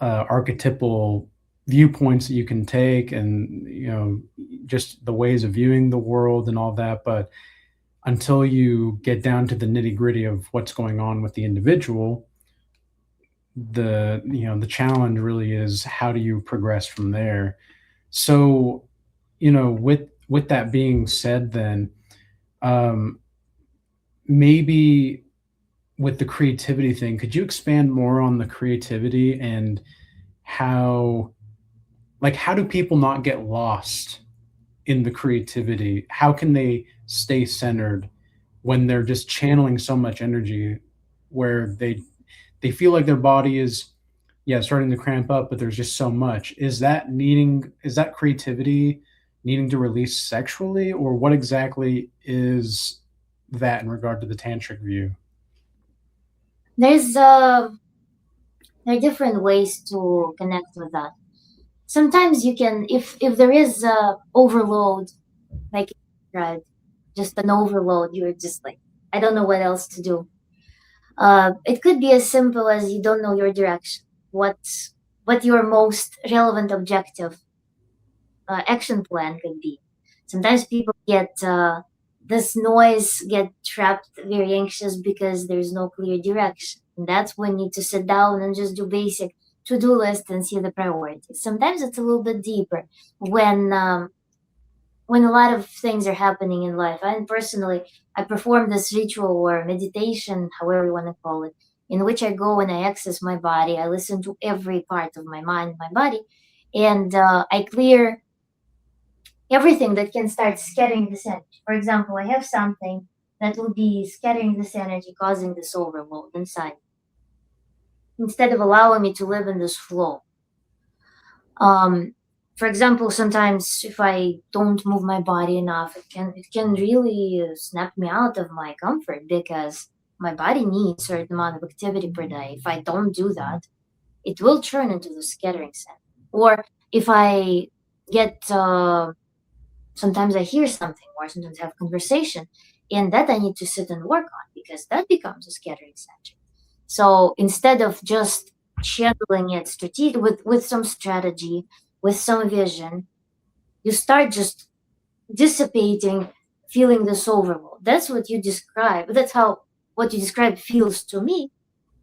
archetypal viewpoints that you can take, and just the ways of viewing the world and all that, but until you get down to the nitty gritty of what's going on with the individual, the challenge really is how do you progress from there. So, with that being said, then um, maybe with the creativity thing, could you expand more on the creativity and how, like, how do people not get lost in the creativity? How can they stay centered when they're just channeling so much energy where they feel like their body is, yeah, starting to cramp up, but there's just so much. Is that creativity needing to release sexually, or what exactly is that in regard to the tantric view? There's there are different ways to connect with that. Sometimes you can, if there is overload, like right, just an overload, you're just like, I don't know what else to do. It could be as simple as you don't know your direction. What your most relevant objective action plan could be. Sometimes people get this noise, get trapped, very anxious because there's no clear direction. And that's when you need to sit down and just do basic to-do list and see the priorities. Sometimes it's a little bit deeper when a lot of things are happening in life. And personally, I perform this ritual or meditation, however you want to call it, in which I go and I access my body. I listen to every part of my mind, my body, and I clear everything that can start scattering this energy. For example, I have something that will be scattering this energy, causing this overload inside. instead of allowing me to live in this flow. For example, sometimes if I don't move my body enough, it can really snap me out of my comfort, because my body needs a certain amount of activity per day. If I don't do that, it will turn into the scattering set. Or if I get sometimes I hear something, or sometimes I have conversation, and that I need to sit and work on, because that becomes a scattering center. So instead of just channeling it strategic with some strategy, with some vision, you start just dissipating, feeling this overload. That's what you describe. That's how what you describe feels to me,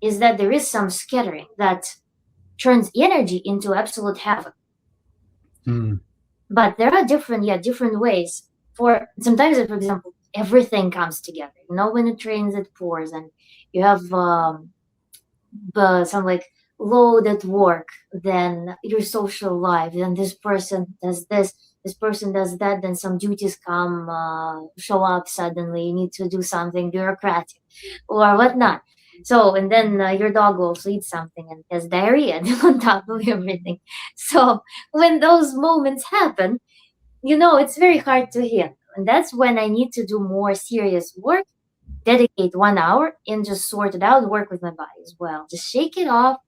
is that there is some scattering that turns energy into absolute havoc. Mm. But there are different ways. For sometimes, for example, everything comes together. When it rains, it pours, and you have some like load at work, then your social life, then this person does this person does that, then some duties come show up suddenly. You need to do something bureaucratic or whatnot. So, and then your dog also eats something and has diarrhea on top of everything. So when those moments happen, it's very hard to handle. And that's when I need to do more serious work, dedicate 1 hour and just sort it out, work with my body as well. Just shake it off,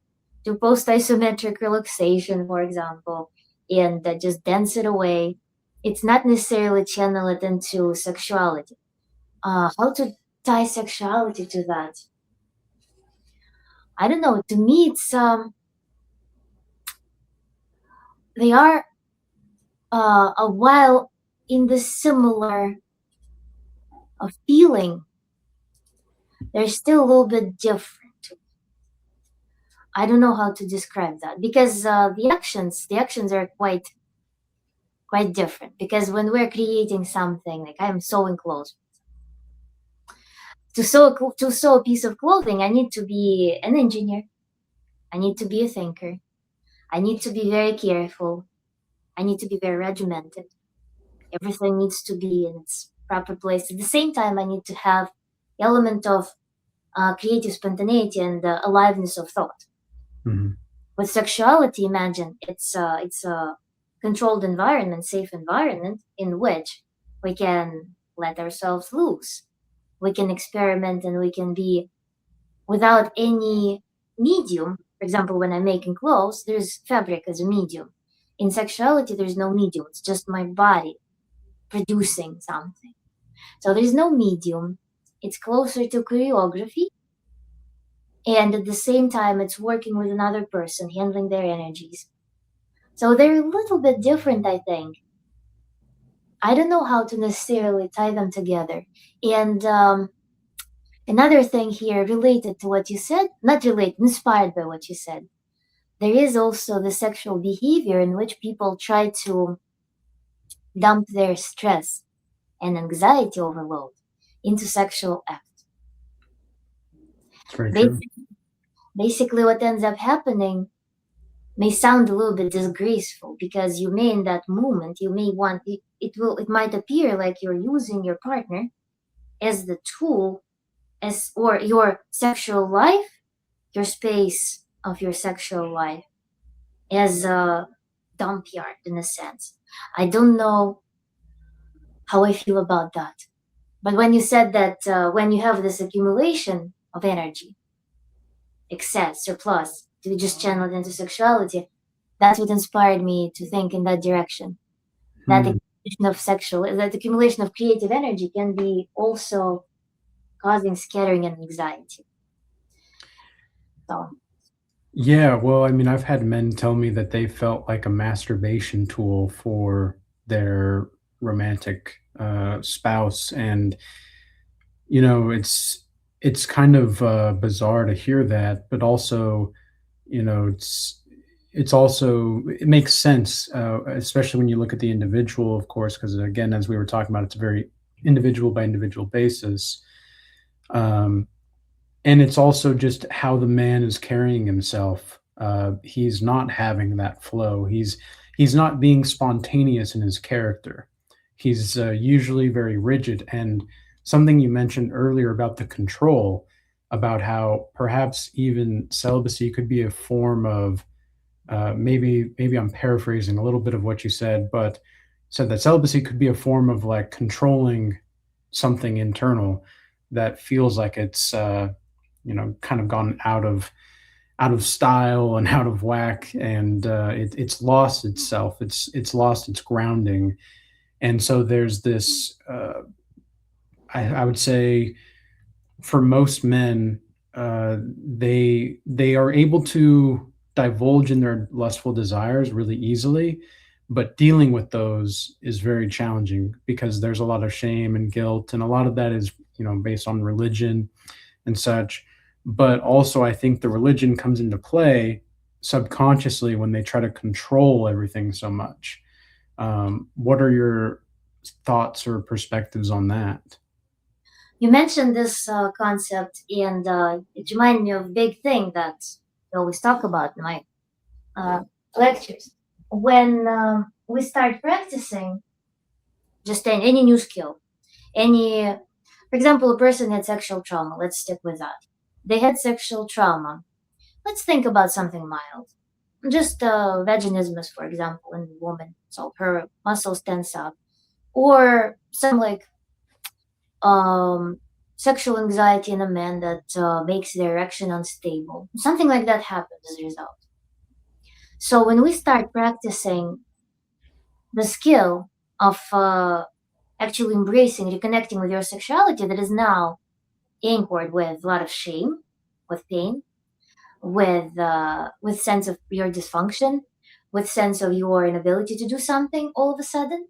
do post isometric relaxation, for example, and just dance it away. It's not necessarily channel it into sexuality. How to tie sexuality to that? I don't know. To me, it's they are a while in the similar feeling. They're still a little bit different. I don't know how to describe that, because the actions are quite different. Because when we're creating something, like I'm sewing clothes, to sew a piece of clothing, I need to be an engineer. I need to be a thinker. I need to be very careful. I need to be very regimented. Everything needs to be in its proper place. At the same time, I need to have element of creative spontaneity and aliveness of thought. Mhm. With sexuality, imagine it's a controlled environment, safe environment, in which we can let ourselves loose. We can experiment, and we can be without any medium. For example, when I'm making clothes, there's fabric as a medium. In sexuality, there's no medium. It's just my body producing something. So there's no medium. It's closer to choreography, and at the same time, it's working with another person, handling their energies. So they're a little bit different, I think. I don't know how to necessarily tie them together. And another thing here related to what you said, not related, inspired by what you said, there is also the sexual behavior in which people try to dump their stress and anxiety overload into sexual act. It's very true. Basically, what ends up happening may sound a little bit disgraceful, because you may in that moment you may want it might appear like you're using your partner as the tool, as or your sexual life, your space of your sexual life, as a dump yard, in a sense. I don't know how I feel about that, but when you said that when you have this accumulation of energy, excess, surplus, to just channel it into sexuality, that's what inspired me to think in that direction. That Hmm. that accumulation of creative energy can be also causing scattering and anxiety. So Yeah, well, I mean, I've had men tell me that they felt like a masturbation tool for their romantic spouse, and it's kind of bizarre to hear that, but also, it's also it makes sense, especially when you look at the individual, of course, because again, as we were talking about, it's a very individual by individual basis. Um, and it's also just how the man is carrying himself. He's not having that flow. He's not being spontaneous in his character. He's usually very rigid. And something you mentioned earlier about the control. about how perhaps even celibacy could be a form of maybe I'm paraphrasing a little bit of what you said, but said that celibacy could be a form of like controlling something internal that feels like it's kind of gone out of style and out of whack, and it's lost itself. It's lost its grounding, and so there's this. I would say for most men, they are able to divulge in their lustful desires really easily, but dealing with those is very challenging because there's a lot of shame and guilt, and a lot of that is based on religion and such. But also, I think the religion comes into play subconsciously when they try to control everything so much. What are your thoughts or perspectives on that? You mentioned this concept, and it reminded me of a big thing that we always talk about in my uh, lectures. When we start practicing just any new skill, for example, a person had sexual trauma. Let's stick with that. They had sexual trauma. Let's think about something mild. Just vaginismus, for example, in a woman. So her muscles tense up. Or some like um, sexual anxiety in a man that makes the erection unstable. Something like that happens as a result. So when we start practicing the skill of actually embracing, reconnecting with your sexuality that is now anchored with a lot of shame, with pain, with sense of your dysfunction, with sense of your inability to do something all of a sudden.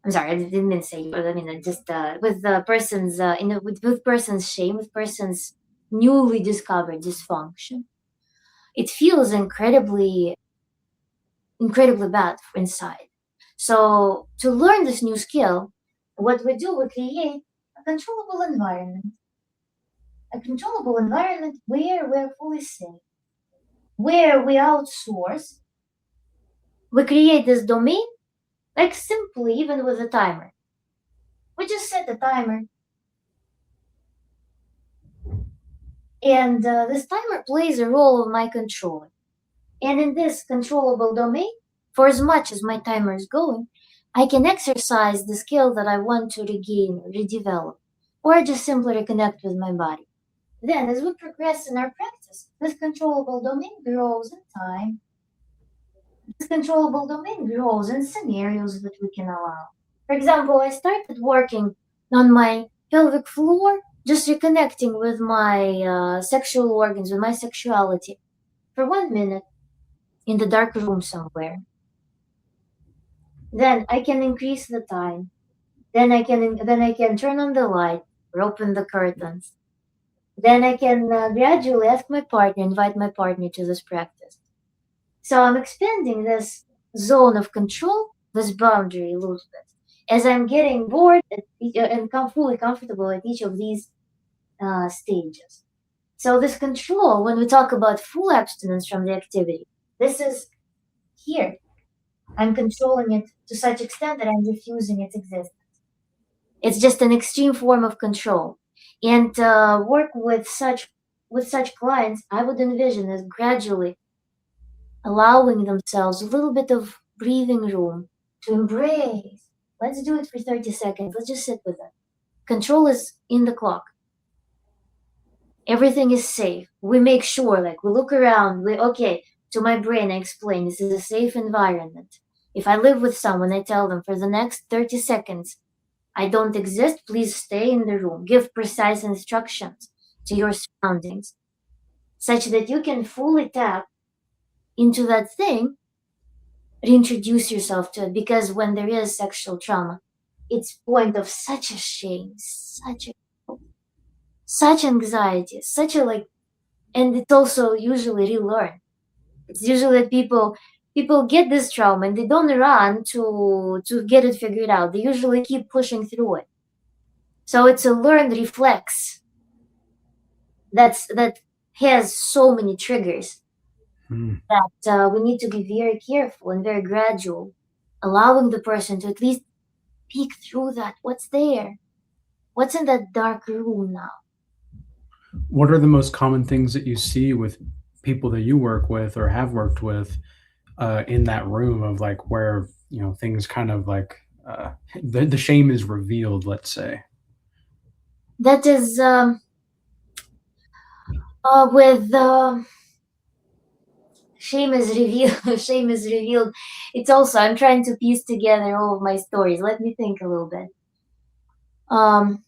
I'm sorry, I didn't mean to say, but I mean just with the person's with person's shame, with person's newly discovered dysfunction. It feels incredibly bad inside. So to learn this new skill, what we do, we create a controllable environment where we're fully safe, where we outsource, we create this domain, like simply even with a timer. We just set a timer, and this timer plays a role of my controller. And in this controllable domain, for as much as my timer is going, I can exercise the skill that I want to regain, redevelop, or just simply reconnect with my body. Then, as we progress in our practice, this controllable domain grows in time. This controllable domain grows in scenarios that we can allow. For example, I started working on my pelvic floor, just reconnecting with my sexual organs, with my sexuality, for 1 minute in the dark room somewhere. Then I can increase the time. Then I can turn on the light or open the curtains. Then I can gradually ask my partner, invite my partner to this practice. So I'm expanding this zone of control, this boundary a little bit, as I'm getting bored and fully comfortable at each of these stages. So this control, when we talk about full abstinence from the activity, this is here. I'm controlling it to such extent that I'm refusing its existence. It's just an extreme form of control. And work with such clients, I would envision as gradually allowing themselves a little bit of breathing room to embrace. Let's do it for 30 seconds. Let's just sit with it. Control is in the clock. Everything is safe. We make sure, like, we look around. Okay, to my brain, I explain this is a safe environment. If I live with someone, I tell them for the next 30 seconds, I don't exist. Please stay in the room. Give precise instructions to your surroundings such that you can fully tap into that thing, reintroduce yourself to it. Because when there is sexual trauma, it's point of such a shame, such anxiety, such a like, and it's also usually relearned. It's usually that people get this trauma and they don't run to get it figured out. They usually keep pushing through it. So it's a learned reflex that has so many triggers Hmm. that we need to be very careful and very gradual, allowing the person to at least peek through that. What's there? What's in that dark room now? What are the most common things that you see with people that you work with or have worked with in that room of like where things kind of like the shame is revealed, let's say? That is with shame is revealed. Shame is revealed. It's also, I'm trying to piece together all of my stories. Let me think a little bit. Um,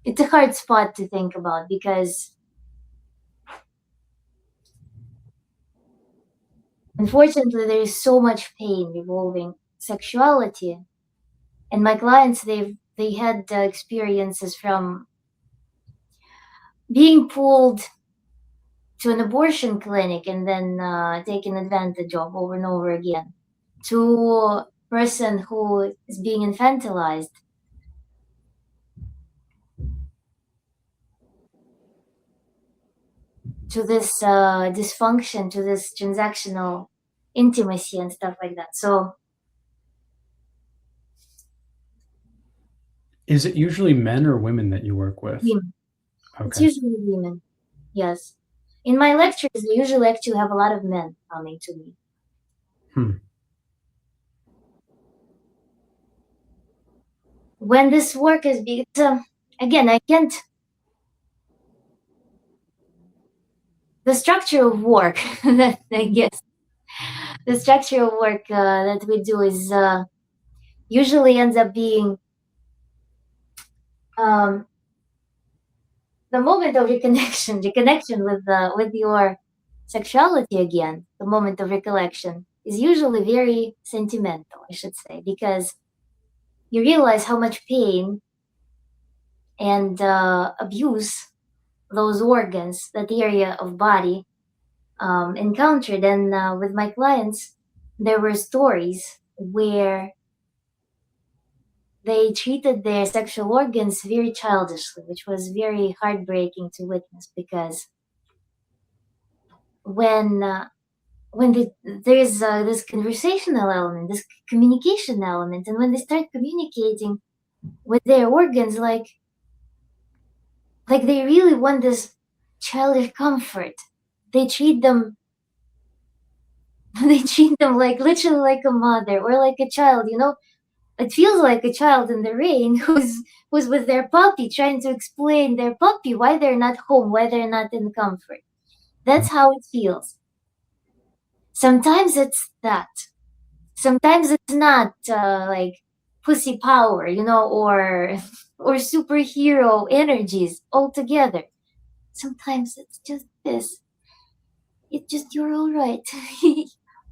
it's a hard spot to think about because unfortunately there is so much pain involving sexuality, and my clients they had experiences from being pulled to an abortion clinic and then taken advantage of over and over again, to a person who is being infantilized, to this dysfunction, to this transactional intimacy and stuff like that. So Is it usually men or women that you work with? women. It's Okay. usually women. Yes. In my lectures, I usually actually have a lot of men coming to me. Hmm. When this work is being, again, I can't, the structure of work, that I guess, the structure of work that we do is usually ends up being um, the moment of reconnection, reconnection with your sexuality again, the moment of recollection is usually very sentimental, I should say, because you realize how much pain and abuse those organs, that area of body, encountered. And with my clients, there were stories where they treated their sexual organs very childishly, which was very heartbreaking to witness because when there's this conversational element, this communication element, and when they start communicating with their organs, like they really want this childish comfort, they treat them they treat them like literally like a mother or like a child. It feels like a child in the rain who's with their puppy trying to explain their puppy why they're not home, why they're not in comfort. That's how it feels. Sometimes it's that. Sometimes it's not like pussy power, or or superhero energies altogether. Sometimes it's just this. It's just, you're all right.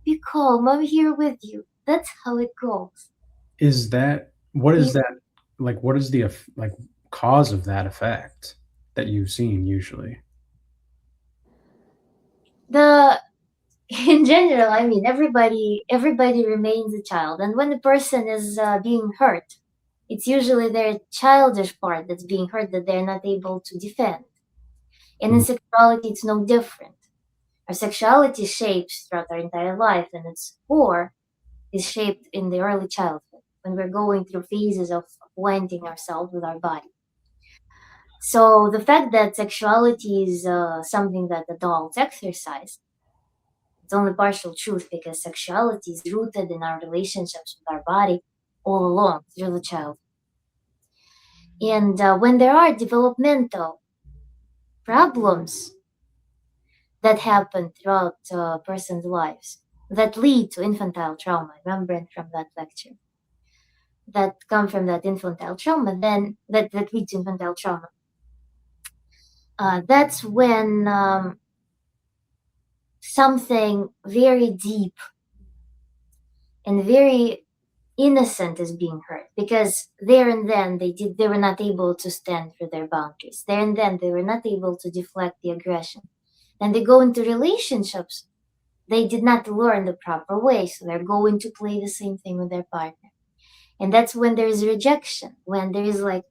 Be calm. I'm here with you. That's how it goes. Is that what is You, that like? What is the like cause of that effect that you've seen usually? the in general, I mean, everybody remains a child, and when a person is being hurt, it's usually their childish part that's being hurt that they're not able to defend. And in Mhm. sexuality, it's no different. Our sexuality shapes throughout our entire life, and its core is shaped in the early childhood when we're going through phases of wanting ourselves with our body. So the fact that sexuality is something that adults exercise, it's only partial truth because sexuality is rooted in our relationships with our body all along through the child. And when there are developmental problems that happen throughout a person's lives that lead to infantile trauma, remembering from that lecture, that come from that infantile trauma, then that lead to infantile trauma. That's when something very deep and very innocent is being hurt, because there and then they were not able to stand for their boundaries. There and then they were not able to deflect the aggression. And they go into relationships, they did not learn the proper way, so they're going to play the same thing with their partner. And that's when there is rejection, when there is like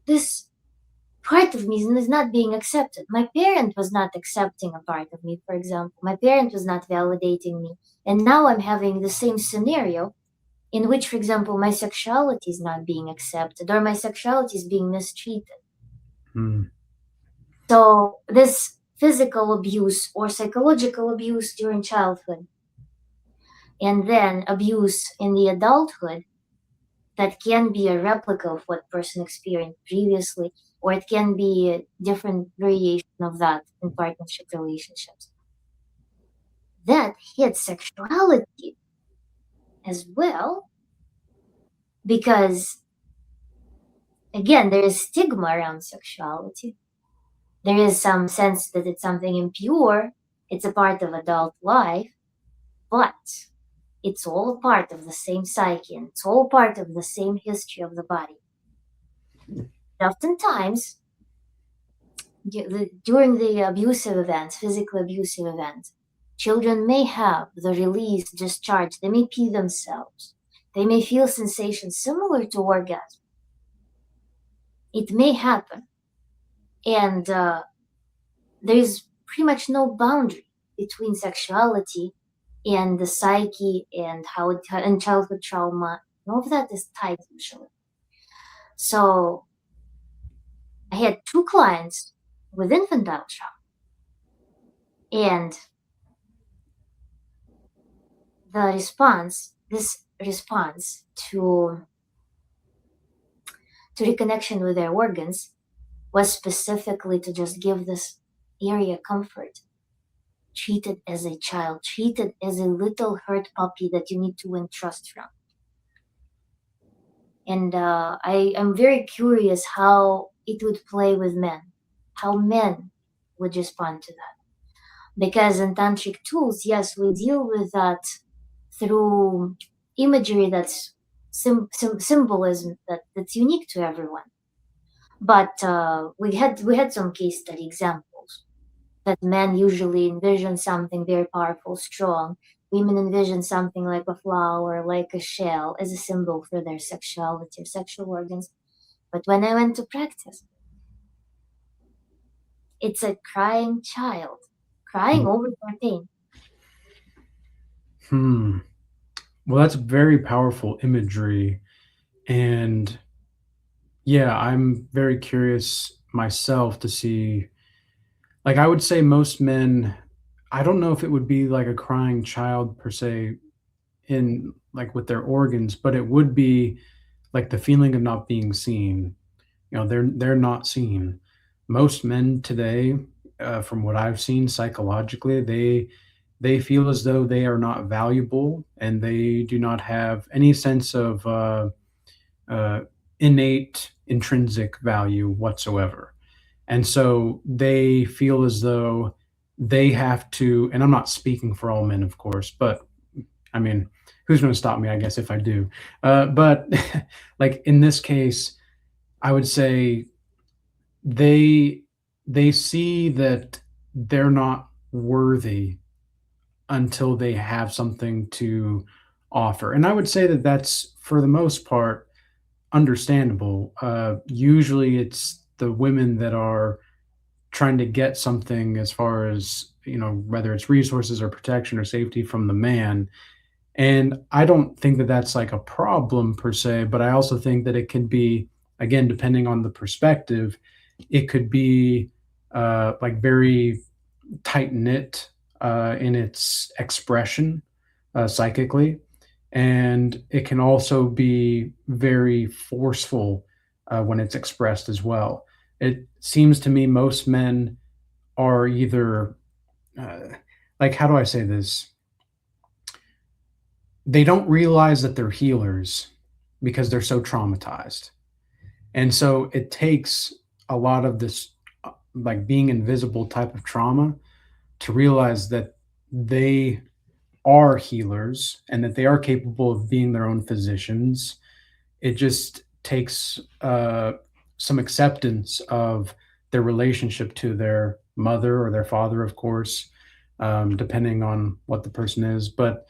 this part of me is not being accepted. My parent was not accepting a part of me, for example. My parent was not validating me. And now I'm having the same scenario in which, for example, my sexuality is not being accepted or my sexuality is being mistreated. So this physical abuse or psychological abuse during childhood, and then abuse in the adulthood, that can be a replica of what person experienced previously, or it can be a different variation of that in partnership relationships. That hits sexuality as well, because again, there is stigma around sexuality. There is some sense that it's something impure, it's a part of adult life, but it's all part of the same psyche and it's all part of the same history of the body. Oftentimes, during the abusive events, physical abusive events, children may have the release, discharge, they may pee themselves, they may feel sensations similar to orgasm. It may happen. And there's pretty much no boundary between sexuality and the psyche and and childhood trauma. All of that is tied usually. So I had 2 clients with infantile trauma, and this response to reconnection with their organs was specifically to just give this area comfort. Treated as a child, treated as a little hurt puppy that you need to win trust from. And I am very curious how it would play with men, how men would respond to that. Because in tantric tools, yes, we deal with that through imagery that's symbolism that's unique to everyone. But we had some case study examples that men usually envision something very powerful, strong. Women envision something like a flower, like a shell, as a symbol for their sexuality or sexual organs. But when I went to practice, it's a crying child, crying over their pain. Well, that's very powerful imagery. And yeah, I'm very curious myself to see, like, I would say most men, I don't know if it would be like a crying child per se in like with their organs, but it would be like the feeling of not being seen. You know, they're not seen. Most men today, from what I've seen psychologically, they feel as though they are not valuable and they do not have any sense of uh, innate intrinsic value whatsoever. And so they feel as though they have to, and I'm not speaking for all men, of course, but I mean, who's going to stop me, I guess, if I do? But like in this case, I would say they they see that they're not worthy until they have something to offer. And I would say that that's for the most part understandable. Usually it's the women that are trying to get something as far as, you know, whether it's resources or protection or safety from the man. And I don't think that that's like a problem per se, but I also think that it can be, again, depending on the perspective, it could be like very tight knit in its expression psychically. And it can also be very forceful when it's expressed as well. It seems to me most men are either, uh, like, how do I say this? They don't realize that they're healers because they're so traumatized. And so it takes a lot of this, like being invisible type of trauma to realize that they are healers and that they are capable of being their own physicians. It just takes some acceptance of their relationship to their mother or their father, of course, depending on what the person is. But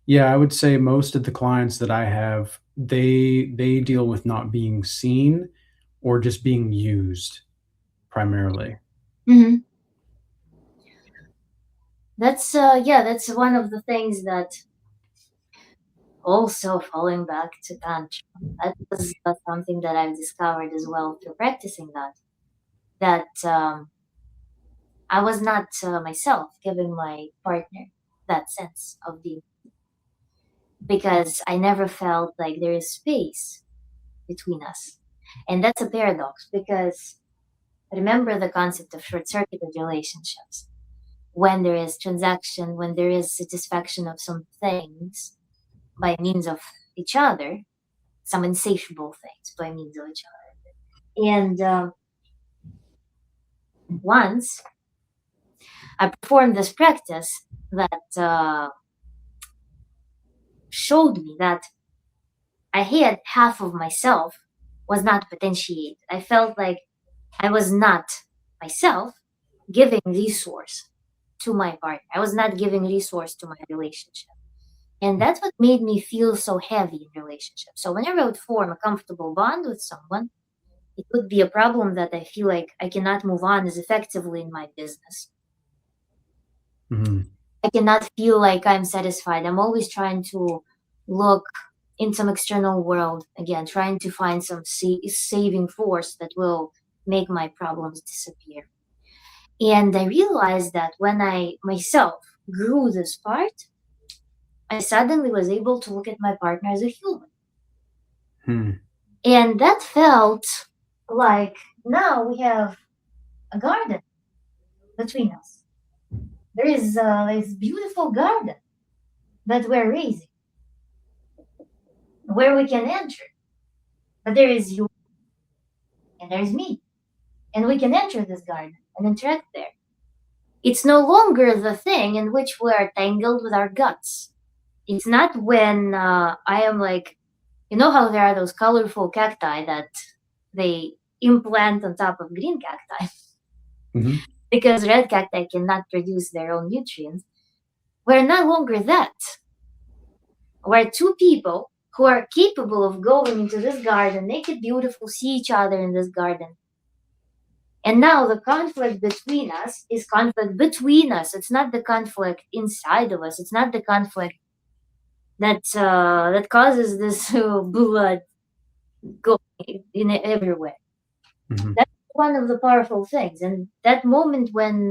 yeah, I would say most of the clients that I have, they deal with not being seen or just being used primarily. Mm-hmm. That's one of the things that also falling back to Tantra. That was something that I've discovered as well through practicing that I was not myself giving my partner that sense of being, because I never felt like there is space between us. And that's a paradox, because remember the concept of short-circuited relationships. When there is transaction, when there is satisfaction of some things by means of each other, some insatiable things by means of each other. And once I performed this practice that showed me that I had half of myself was not potentiated. I felt like I was not myself giving resource to my partner. I was not giving resource to my relationship. And that's what made me feel so heavy in relationships. So whenever I would form a comfortable bond with someone, it would be a problem that I feel like I cannot move on as effectively in my business. Mm-hmm. I cannot feel like I'm satisfied. I'm always trying to look in some external world, again, trying to find some saving force that will make my problems disappear. And I realized that when I myself grew this part, I suddenly was able to look at my partner as a human. Hmm. And that felt like now we have a garden between us. There is this beautiful garden that we're raising where we can enter. But there is you and there's me. And we can enter this garden and interact there. It's no longer the thing in which we are tangled with our guts. It's not when I am like, you know how there are those colorful cacti that they implant on top of green cacti? Mm-hmm. Because red cacti cannot produce their own nutrients. We're no longer that. We're two people who are capable of going into this garden, make it beautiful, see each other in this garden. And now the conflict between us is conflict between us. It's not the conflict inside of us. It's not the conflict that causes this blood going in everywhere. Mm-hmm. That's one of the powerful things. And that moment when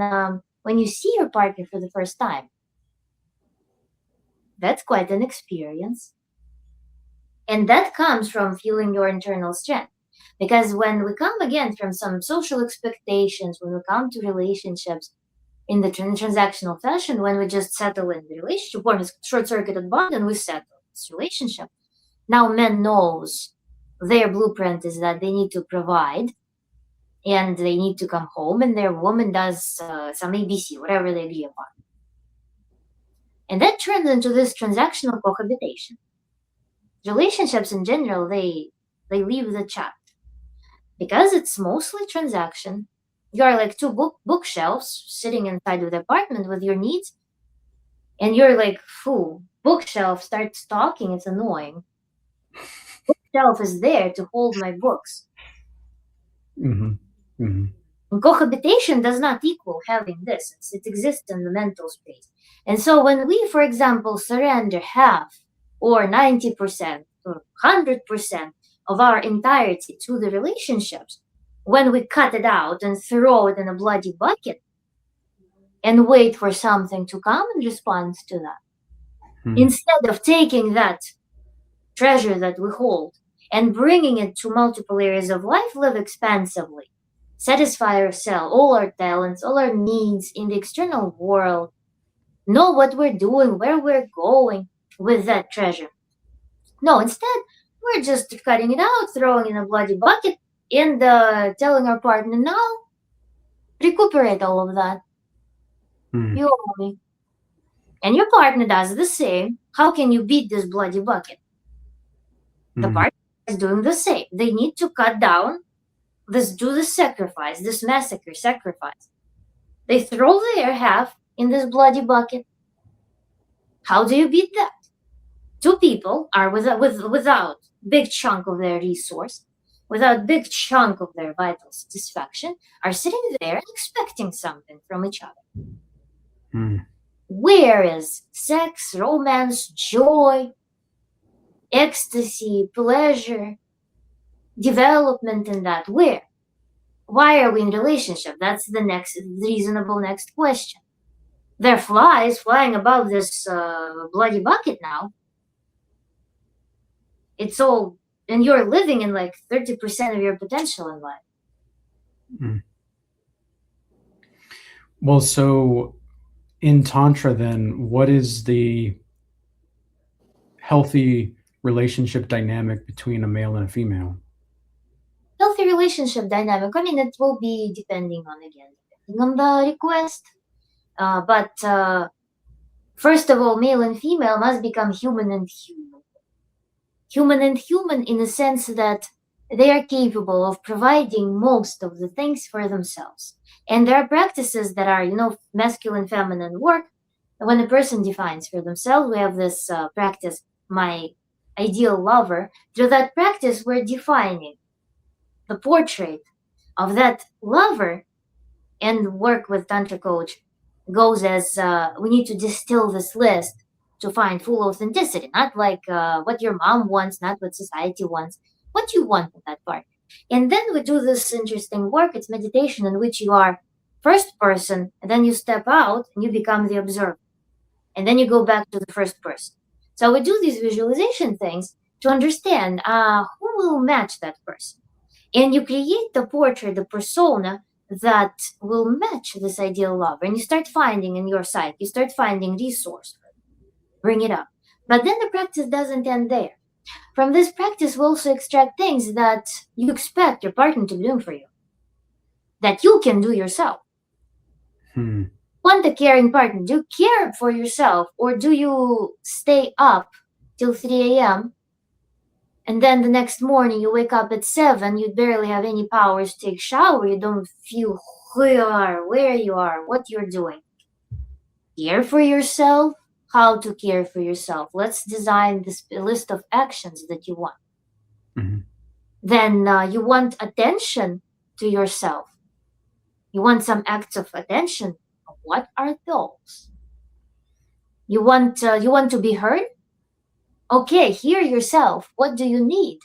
you see your partner for the first time, that's quite an experience. And that comes from feeling your internal strength. Because when we come again from some social expectations, when we come to relationships in the transactional fashion, when we just settle in the relationship, form a short-circuited bond and we settle this relationship, now men knows their blueprint is that they need to provide and they need to come home and their woman does some ABC, whatever they agree upon. And that turns into this transactional cohabitation. Relationships in general, they leave the chat. Because it's mostly transaction, you are like two bookshelves sitting inside of the apartment with your needs, and you're like, "Fool, bookshelf starts talking, it's annoying. Bookshelf is there to hold my books." Mm-hmm. Mm-hmm. And cohabitation does not equal having this. It exists in the mental space. And so when we, for example, surrender half or 90% or 100% of our entirety to the relationships, when we cut it out and throw it in a bloody bucket and wait for something to come in response to that, instead of taking that treasure that we hold and bringing it to multiple areas of life, live expansively, satisfy ourselves, all our talents, all our needs in the external world, know what we're doing, where we're going with that treasure. No, instead, we're just cutting it out, throwing in a bloody bucket, and telling our partner, no, recuperate all of that. You owe me. And your partner does the same. How can you beat this bloody bucket? The partner is doing the same. They need to cut down, do the sacrifice, this massacre sacrifice. They throw their half in this bloody bucket. How do you beat that? Two people are without big chunk of their resource, without big chunk of their vital satisfaction, are sitting there and expecting something from each other. Where is sex, romance, joy? ecstasy, pleasure, development in that. Where? Why are we in relationship? That's the next reasonable next question. There are flies flying above this bloody bucket now. It's all, and you're living in like 30% of your potential in life. Mm. Well, so in Tantra, then, what is the healthy relationship dynamic between a male and a female? Healthy relationship dynamic. I mean, it will be depending on the request. But first of all, male and female must become human and human. Human and human in the sense that they are capable of providing most of the things for themselves. And there are practices that are, masculine, feminine work. When a person defines for themselves, we have this practice, my ideal lover. Through that practice, we're defining the portrait of that lover, and work with Tantra coach goes as we need to distill this list to find full authenticity, not like what your mom wants, not what society wants, what you want in that part. And then we do this interesting work. It's meditation in which you are first person, and then you step out and you become the observer. And then you go back to the first person. So we do these visualization things to understand who will match that person. And you create the portrait, the persona that will match this ideal lover. And you start finding in your site, you start finding resource, bring it up. But then the practice doesn't end there. From this practice, we also extract things that you expect your partner to be doing for you, that you can do yourself. Want a caring partner? Do you care for yourself, or do you stay up till 3 a.m. and then the next morning you wake up at 7, you barely have any powers to take shower, you don't feel who you are, where you are, what you're doing. Care for yourself, how to care for yourself. Let's design this list of actions that you want. Mm-hmm. Then you want attention to yourself. You want some acts of attention. What are those? You want to be heard? Okay, hear yourself. What do you need?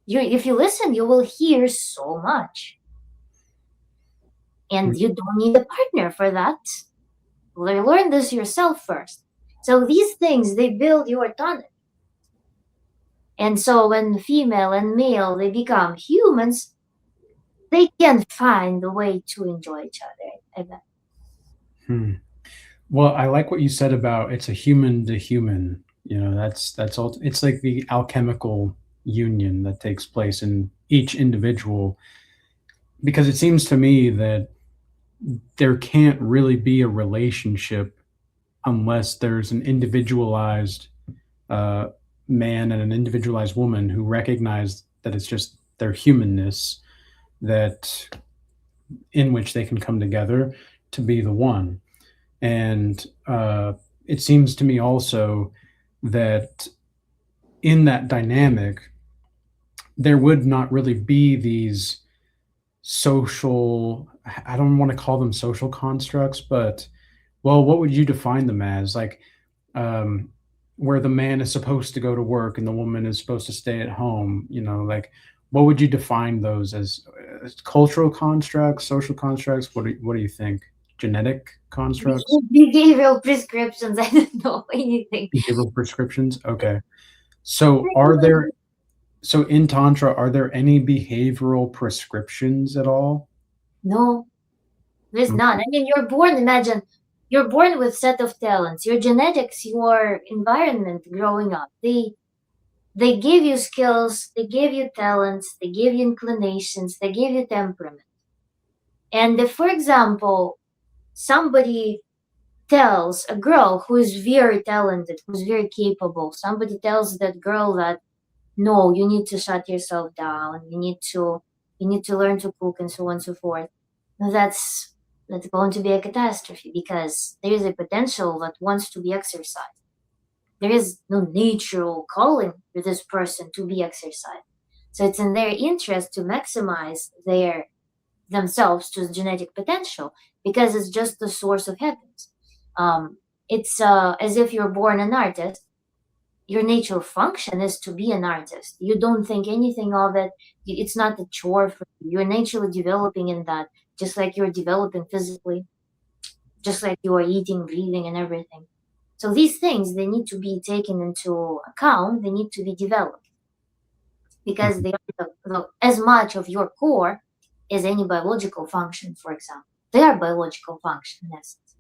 If you listen, you will hear so much. And you don't need a partner for that. Learn this yourself first. So these things, they build your autonomy. And so when female and male, they become humans, they can find a way to enjoy each other, I bet. Well, I like what you said about it's a human to human. That's all. It's like the alchemical union that takes place in each individual, because it seems to me that there can't really be a relationship unless there's an individualized man and an individualized woman who recognize that it's just their humanness that in which they can come together to be the one. And it seems to me also that in that dynamic, there would not really be these social, I don't want to call them social constructs, but, well, what would you define them as? Like, where the man is supposed to go to work and the woman is supposed to stay at home, like, what would you define those as? Cultural constructs, social constructs? What do you think? Genetic constructs? Behavioral prescriptions. I don't know anything. Behavioral prescriptions? Okay. So in Tantra, are there any behavioral prescriptions at all? No, there's none. I mean, imagine, you're born with set of talents. Your genetics, your environment growing up, they give you skills, they give you talents, they give you inclinations, they give you temperament. And if, for example, somebody tells a girl who is very talented, who's very capable, somebody tells that girl that, no, you need to shut yourself down, you need to learn to cook, and so on and so forth. Now that's going to be a catastrophe, because there is a potential that wants to be exercised. There is no natural calling for this person to be exercised. So it's in their interest to maximize themselves to genetic potential, because it's just the source of happiness. It's as if you're born an artist. your natural function is to be an artist. You don't think anything of it. It's not a chore for you. You're naturally developing in that, just like you're developing physically, just like you are eating, breathing, and everything. So these things, they need to be taken into account. They need to be developed because they are as much of your core as any biological function, for example. They are biological function in essence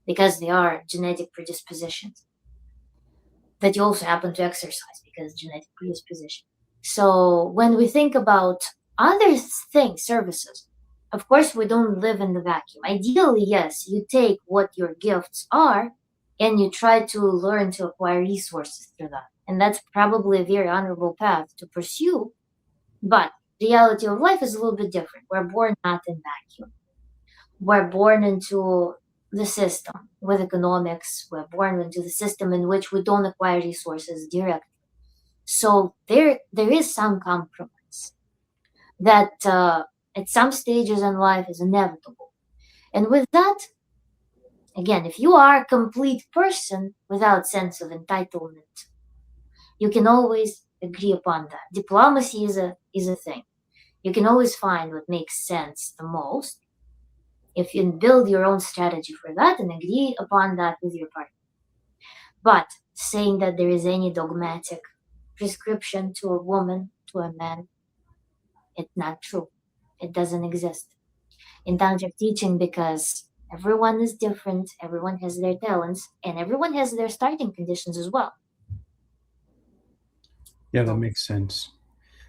because they are genetic predispositions that you also happen to exercise because genetic predisposition. So when we think about other things, services, of course, we don't live in the vacuum. Ideally, yes, you take what your gifts are and you try to learn to acquire resources through that. And that's probably a very honorable path to pursue. But the reality of life is a little bit different. We're born not in vacuum. We're born into the system with economics. We're born into the system in which we don't acquire resources directly. So there is some compromise that at some stages in life is inevitable. And with that, again, if you are a complete person without sense of entitlement, you can always agree upon that. Diplomacy is a thing. You can always find what makes sense the most if you build your own strategy for that and agree upon that with your partner. But saying that there is any dogmatic prescription to a woman, to a man, it's not true. It doesn't exist in tantric teaching because everyone is different, everyone has their talents, and everyone has their starting conditions as well. Yeah, that makes sense.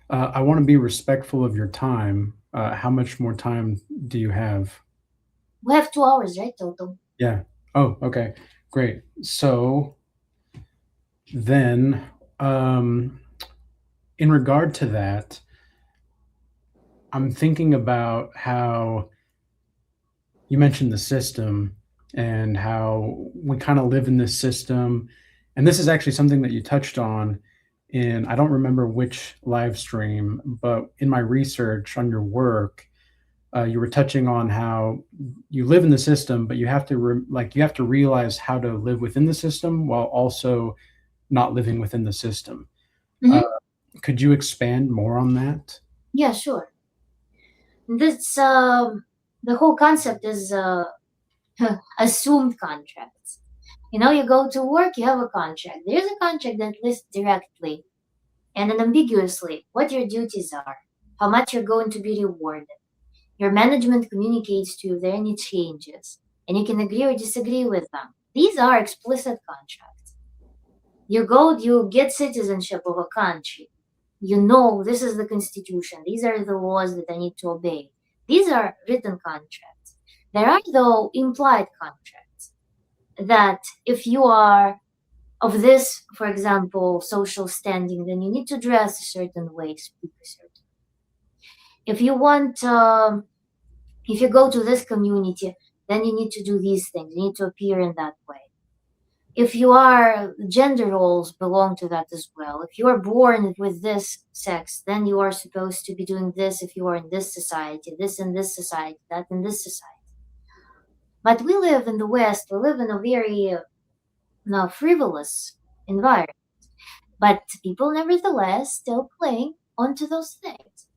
I want to be respectful of your time. How much more time do you have? We have 2 hours, right, total? Yeah. Oh, okay. Great. So then, in regard to that, I'm thinking about how you mentioned the system and how we kind of live in this system. And this is actually something that you touched on in, I don't remember which live stream, but in my research on your work, you were touching on how you live in the system, but you have to you have to realize how to live within the system while also not living within the system. Uh, could you expand more on that? Yeah, sure. This the whole concept is assumed contracts. You go to work, you have a contract. There's a contract that lists directly and unambiguously what your duties are, how much you're going to be rewarded. Your management communicates to you if there are any changes, and you can agree or disagree with them. These are explicit contracts. You get citizenship of a country. This is the constitution. These are the laws that I need to obey. These are written contracts. There are, though, implied contracts that if you are of this, for example, social standing, then you need to dress a certain way, speak a certain way. If you want, if you go to this community, then you need to do these things. You need to appear in that way. If you are, gender roles belong to that as well. If you are born with this sex, then you are supposed to be doing this if you are in this society, this in this society, that in this society. But we live in the West, we live in a very frivolous environment. But people, nevertheless, still cling onto those things.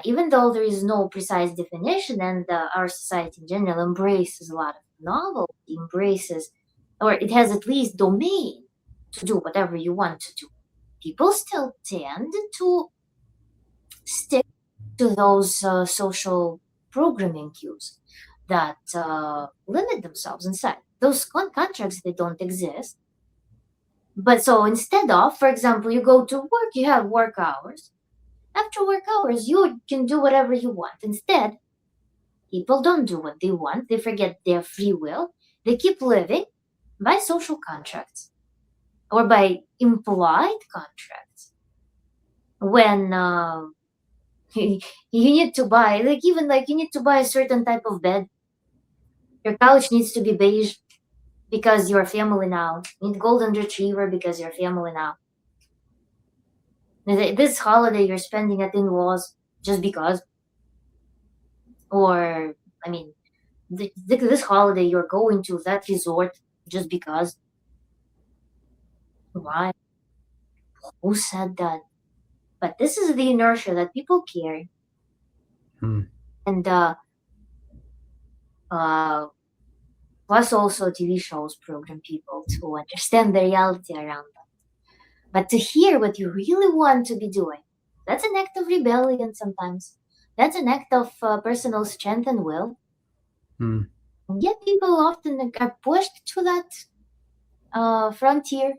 Even though there is no precise definition, and our society in general embraces a lot of novelty, embraces, or it has at least domain to do whatever you want to do, people still tend to stick to those social programming cues that limit themselves inside. Those contracts, they don't exist. But so instead of, for example, you go to work, you have work hours. After work hours, you can do whatever you want. Instead, people don't do what they want. They forget their free will. They keep living by social contracts or by implied contracts. When you need to buy, you need to buy a certain type of bed. Your couch needs to be beige because you're a family now. You need golden retriever because you're a family now. This holiday you're spending at in-laws just because. Or, this holiday you're going to that resort just because. Why? who said that? But this is the inertia that people carry. Hmm. And plus also TV shows program people to understand the reality around them. But to hear what you really want to be doing, that's an act of rebellion sometimes. That's an act of personal strength and will. Hmm. And yet people often are pushed to that frontier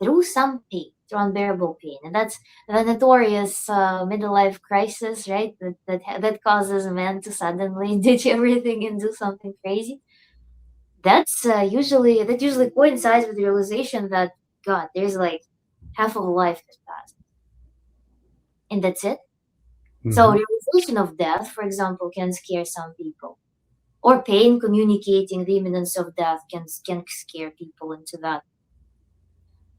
through some pain, through unbearable pain. And that's the notorious middle life crisis, right? That causes a man to suddenly ditch everything and do something crazy. That usually coincides with the realization that God, there's like half of a life has passed, and that's it. So Hmm. realization of death, for example, can scare some people, or pain communicating the imminence of death can scare people into that.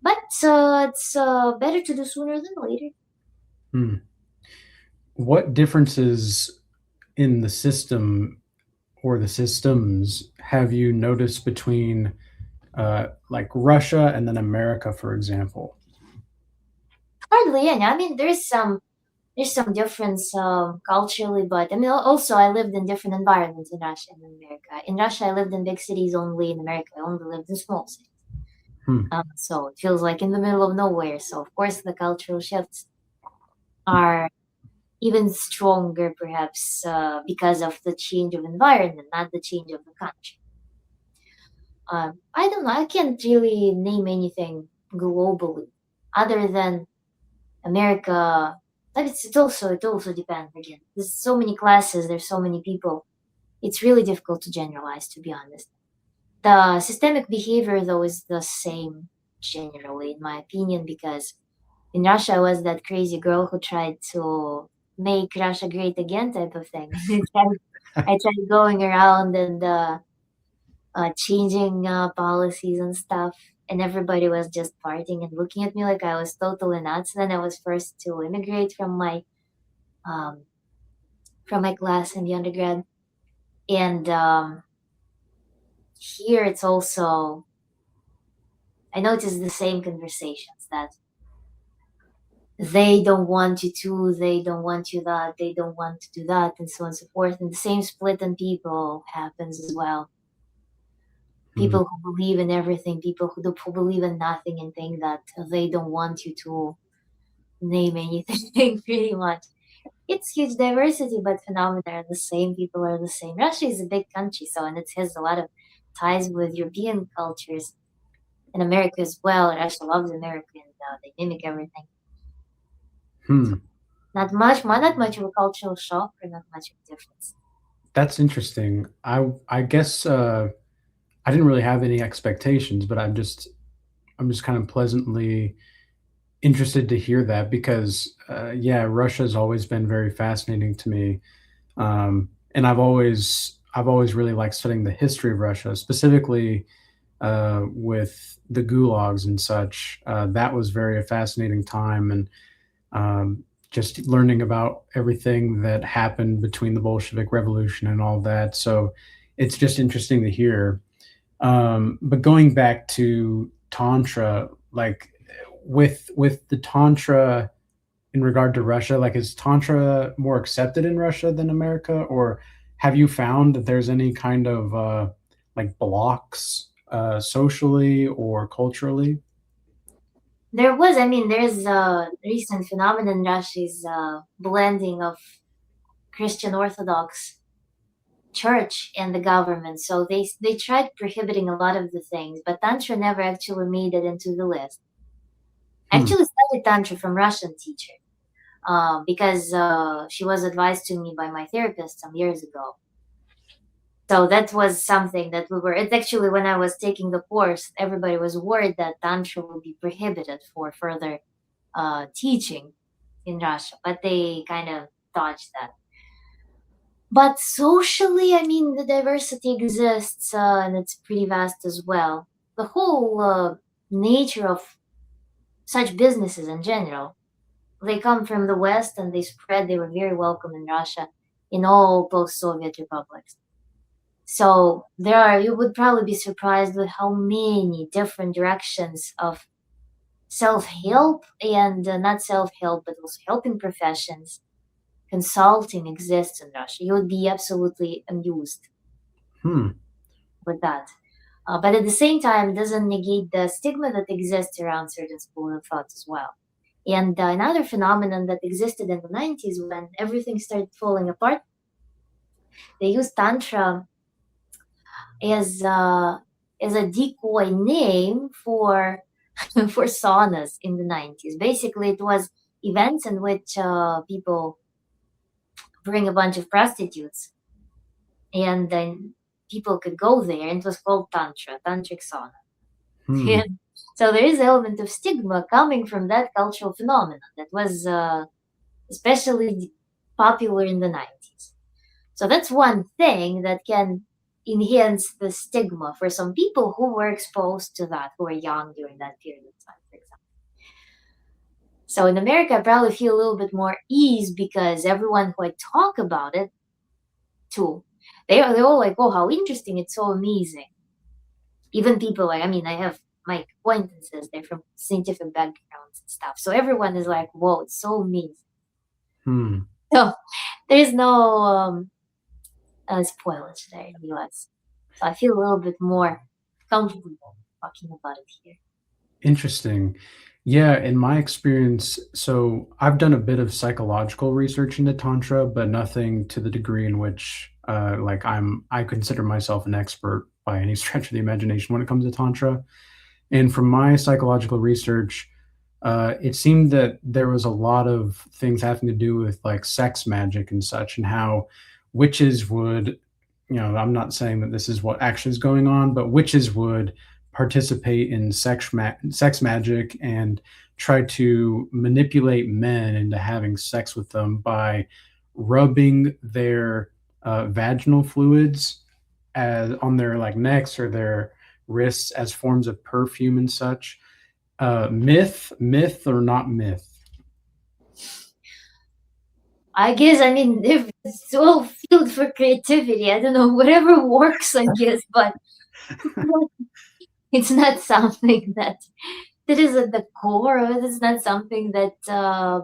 But it's better to do sooner than later. Hmm. What differences in the system or the systems have you noticed between like Russia and then America, for example? Hardly any. I mean, there's some difference culturally, but I mean, also I lived in different environments in Russia and America. In Russia, I lived in big cities only. In America, I only lived in small cities. Hmm. So it feels like in the middle of nowhere. So of course, the cultural shifts are even stronger, perhaps because of the change of environment, not the change of the country. I don't know. I can't really name anything globally other than America. But it also depends again. There's so many classes. There's so many people. It's really difficult to generalize, to be honest. The systemic behavior, though, is the same generally, in my opinion, because in Russia, I was that crazy girl who tried to make Russia great again, type of thing. I tried going around and changing policies and stuff, and everybody was just partying and looking at me like I was totally nuts. Then I was forced to immigrate um, from my class in the undergrad, and here it's also I noticed the same conversations that they don't want you to, they don't want you that, they don't want to do that, and so on and so forth. And the same split in people happens as well. Hmm. People who believe in everything, people who believe in nothing and think that they don't want you to name anything, pretty much. It's huge diversity, but phenomena are the same. People are the same. Russia is a big country, so and it has a lot of ties with European cultures and America as well. Russia loves America and they mimic everything. Hmm. Not much of a cultural shock or not much of a difference. That's interesting. I guess I didn't really have any expectations, but I'm just kind of pleasantly interested to hear that because yeah, Russia's always been very fascinating to me, and I've always really liked studying the history of Russia, specifically with the gulags and such. That was very a fascinating time, and just learning about everything that happened between the Bolshevik Revolution and all that. So it's just interesting to hear. But going back to Tantra, like with the Tantra in regard to Russia, like is Tantra more accepted in Russia than America, or have you found that there's any kind of like blocks socially or culturally? There's a recent phenomenon in Russia is blending of Christian Orthodox church and the government. So they tried prohibiting a lot of the things, but Tantra never actually made it into the list. I Hmm. actually studied Tantra from Russian teacher because she was advised to me by my therapist some years ago. So that was something that we were. It's actually when I was taking the course, everybody was worried that Tantra would be prohibited for further teaching in Russia, but they kind of dodged that. But socially, the diversity exists and it's pretty vast as well. The whole nature of such businesses in general, they come from the West and they spread. They were very welcome in Russia, in all post-Soviet republics. So you would probably be surprised with how many different directions of self-help and not self-help, but also helping professions, consulting exists in Russia. You would be absolutely amused Hmm. with that. But at the same time, it doesn't negate the stigma that exists around certain school of thought as well. And another phenomenon that existed in the 90s when everything started falling apart, they used Tantra as, as a decoy name for for saunas in the 90s. Basically, it was events in which people bring a bunch of prostitutes and then people could go there, and it was called Tantra, tantric sauna. Hmm. And so there is an element of stigma coming from that cultural phenomenon that was especially popular in the 90s. So that's one thing that can enhance the stigma for some people who were exposed to that, who were young during that period of time, for example. So in America, I probably feel a little bit more ease because everyone who I talk about it to, they're all like, oh, how interesting, it's so amazing. Even people like, I mean, I have my acquaintances, they're from scientific backgrounds and stuff. So everyone is like, whoa, it's so amazing. Hmm. So there's no spoilage there in the US. So I feel a little bit more comfortable talking about it here. Interesting. Yeah, in my experience, so I've done a bit of psychological research into Tantra, but nothing to the degree in which like I consider myself an expert by any stretch of the imagination when it comes to Tantra. And from my psychological research, it seemed that there was a lot of things having to do with like sex magic and such, and how witches would, I'm not saying that this is what actually is going on, but witches would participate in sex magic and try to manipulate men into having sex with them by rubbing their vaginal fluids on their like necks or their wrists as forms of perfume and such. Myth or not myth? I guess, I mean, if it's all filled for creativity. I don't know, whatever works, I guess, but it's not something that is at the core of it. It's not something that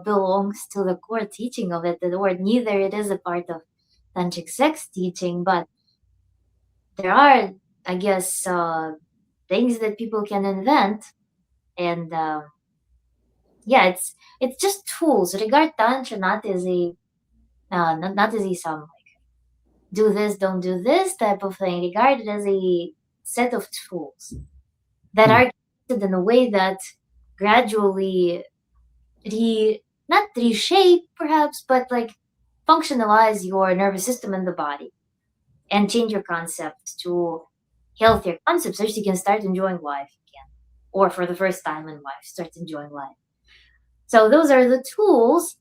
belongs to the core teaching of it, or neither it is a part of tantric sex teaching. But there are, I guess, things that people can invent, and yeah, it's just tools. Regard tantra not as a not as a some do this, don't do this type of thing. Regard it as a set of tools that Hmm. are created in a way that gradually not reshape perhaps, but like functionalize your nervous system and the body and change your concepts to healthier concepts so that you can start enjoying life again, or for the first time in life start enjoying life. So those are the tools.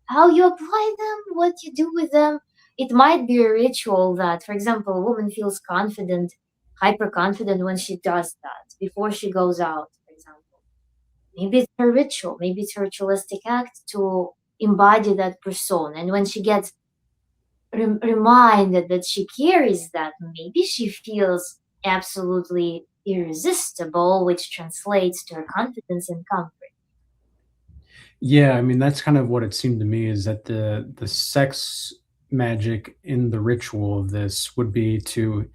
How you apply them, what you do with them, it might be a ritual that, for example, a woman feels confident, hyper confident when she does that before she goes out, for example. Maybe it's her ritual, maybe it's her ritualistic act to embody that persona. And when she gets reminded that she carries that, maybe she feels absolutely irresistible, which translates to her confidence and comfort. Yeah, I mean that's kind of what it seemed to me, is that the sex magic in the ritual of this would be to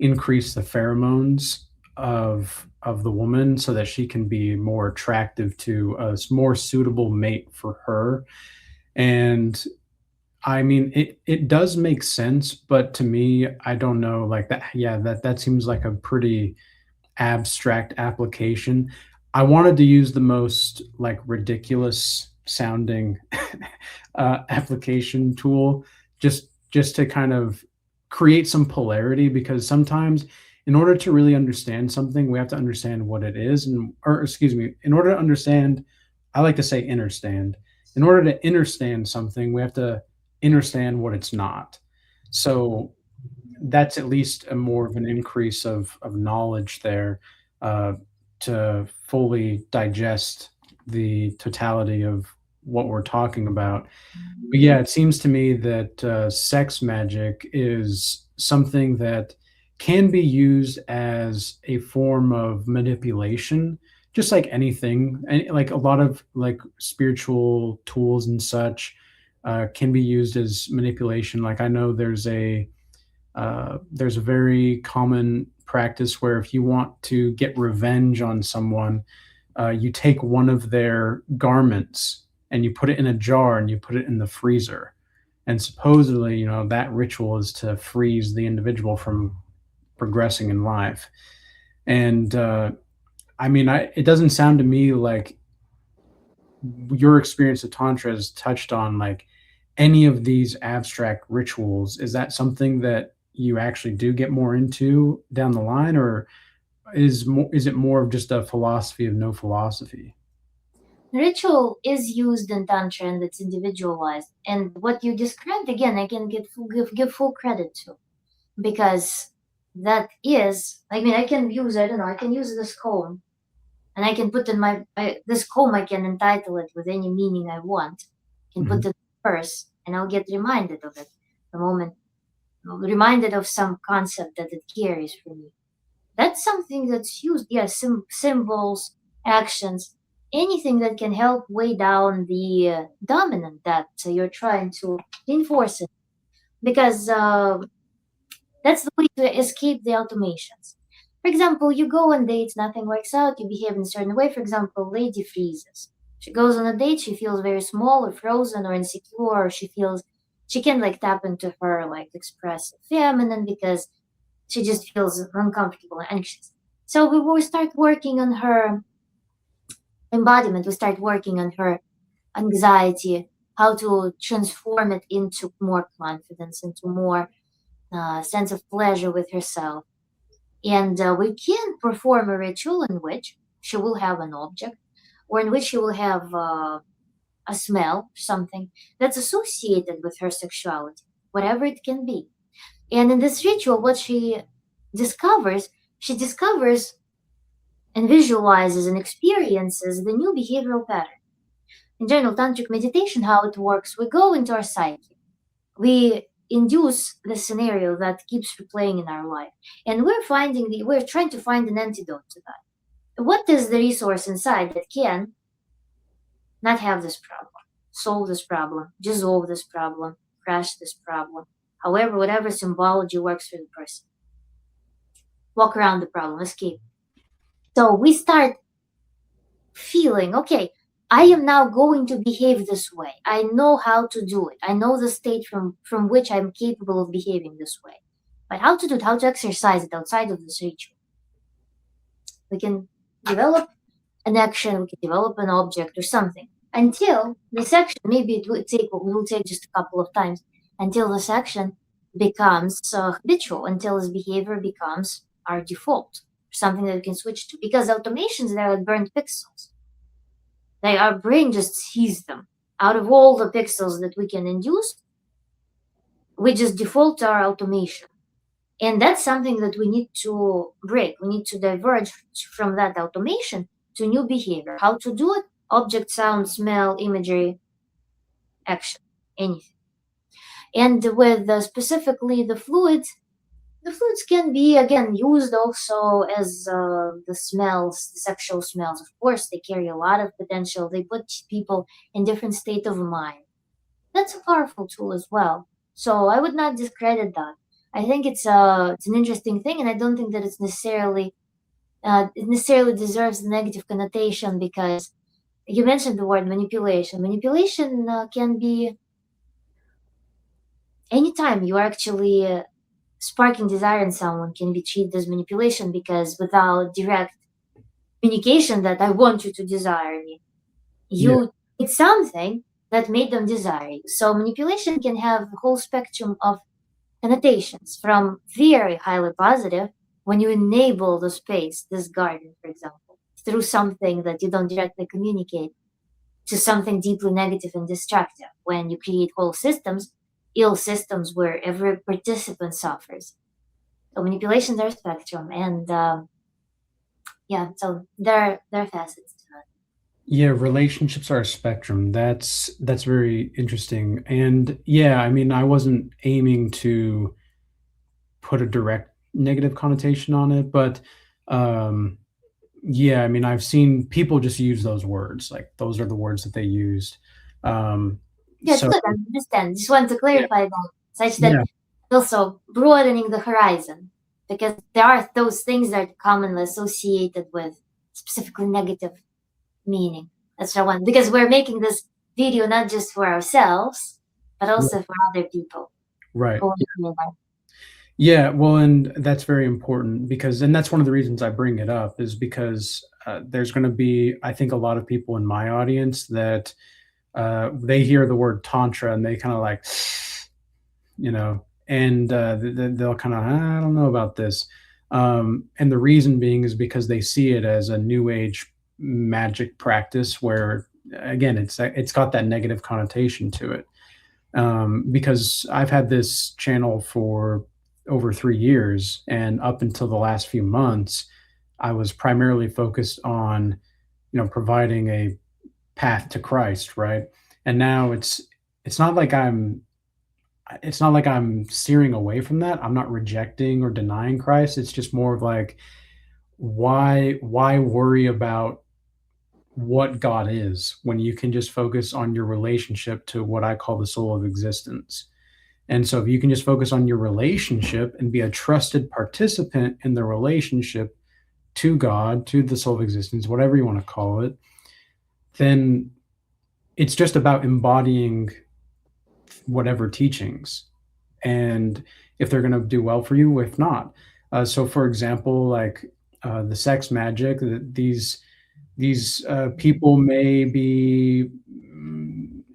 increase the pheromones of the woman so that she can be more attractive to a more suitable mate for her. And I mean, it does make sense, but to me, I don't know, like that. Yeah, that seems like a pretty abstract application. I wanted to use the most like ridiculous sounding application tool, just to kind of create some polarity, because sometimes in order to really understand something, we have to understand what it is, and or excuse me, in order to understand, I like to say understand. In order to understand something, we have to understand what it's not. So that's at least a more of an increase of knowledge there, uh, to fully digest the totality of what we're talking about. But yeah, it seems to me that sex magic is something that can be used as a form of manipulation just like anything, and like a lot of like spiritual tools and such can be used as manipulation. Like I know there's a very common practice where if you want to get revenge on someone, you take one of their garments and you put it in a jar and you put it in the freezer. And supposedly, that ritual is to freeze the individual from progressing in life. And I mean, it doesn't sound to me like your experience of Tantra has touched on like any of these abstract rituals. Is that something that you actually do get more into down the line, or is it more of just a philosophy of no philosophy? Ritual is used in Tantra and it's individualized. And what you described, again, I can give full credit to because that is, I mean, I can use, I don't know, I can use this comb and I can put in this comb, I can entitle it with any meaning I want. I can put Mhm. it in a purse and I'll get reminded of it the moment, reminded of some concept that it carries for me. That's something that's used, yes, symbols, actions, anything that can help weigh down the dominant that you're trying to enforce it. Because that's the way to escape the automations. For example, you go on dates, nothing works out, you behave in a certain way. For example, lady freezes. She goes on a date, she feels very small or frozen or insecure, or she can like tap into her like expressive feminine because she just feels uncomfortable and anxious. So we will start working on her embodiment, we start working on her anxiety, how to transform it into more confidence, into more sense of pleasure with herself. And we can perform a ritual in which she will have an object or in which she will have a smell, something that's associated with her sexuality, whatever it can be. And in this ritual, what discovers, she discovers and visualizes and experiences the new behavioral pattern. In general tantric meditation, how it works, we go into our psyche, we induce the scenario that keeps replaying in our life, and we're trying to find an antidote to that. What is the resource inside that can not have this problem, solve this problem, dissolve this problem, crash this problem, however, whatever symbology works for the person, walk around the problem, escape. So we start feeling, okay, I am now going to behave this way. I know how to do it. I know the state from which I'm capable of behaving this way. But how to do it, how to exercise it outside of this ritual. We can develop an action, we can develop an object or something until this action, maybe will take just a couple of times until this action becomes habitual, until this behavior becomes our default, something that we can switch to. Because automations, they're like burnt pixels. Like our brain just sees them. Out of all the pixels that we can induce, we just default to our automation. And that's something that we need to break. We need to diverge from that automation to new behavior. How to do it? Object, sound, smell, imagery, action, anything. And with specifically the fluids can be again used also as the smells, the sexual smells. Of course, they carry a lot of potential. They put people in different state of mind. That's a powerful tool as well. So I would not discredit that. I think it's an interesting thing, and I don't think that it necessarily deserves a negative connotation because you mentioned the word manipulation. Manipulation can be anytime you are actually sparking desire in someone can be treated as manipulation because without direct communication that I want you to desire me, Yeah. you did something that made them desire you. So manipulation can have a whole spectrum of connotations from very highly positive when you enable the space, this garden, for example, through something that you don't directly communicate to something deeply negative and destructive when you create whole systems, ill systems where every participant suffers. So manipulations are a spectrum, and yeah, so there are facets to it. Yeah, relationships are a spectrum. That's very interesting. And yeah, I mean, I wasn't aiming to put a direct negative connotation on it, but um Yeah, I mean, I've seen people just use those words. Like those are the words that they used. Um, Yeah, it's so good. I understand. Just want to yeah, clarify that, such that yeah, also broadening the horizon, because there are those things that are commonly associated with specifically negative meaning. That's what I want, because we're making this video not just for ourselves, but also for other people right. who want to hear that. Yeah, well, and that's very important because, and that's one of the reasons I bring it up is because there's going to be, I think, a lot of people in my audience that they hear the word tantra and they kind of like, and they'll kind of, I don't know about this. And the reason being is because they see it as a new age magic practice where, again, it's got that negative connotation to it. Because I've had this channel for over 3 years, and up until the last few months, I was primarily focused on, providing a path to Christ, right? And now it's not like I'm steering away from that. I'm not rejecting or denying Christ. It's just more of like, why worry about what God is when you can just focus on your relationship to what I call the soul of existence. And so if you can just focus on your relationship and be a trusted participant in the relationship to God, to the soul of existence, whatever you want to call it, then it's just about embodying whatever teachings. And if they're going to do well for you, if not. So for example, like the sex magic, these people may be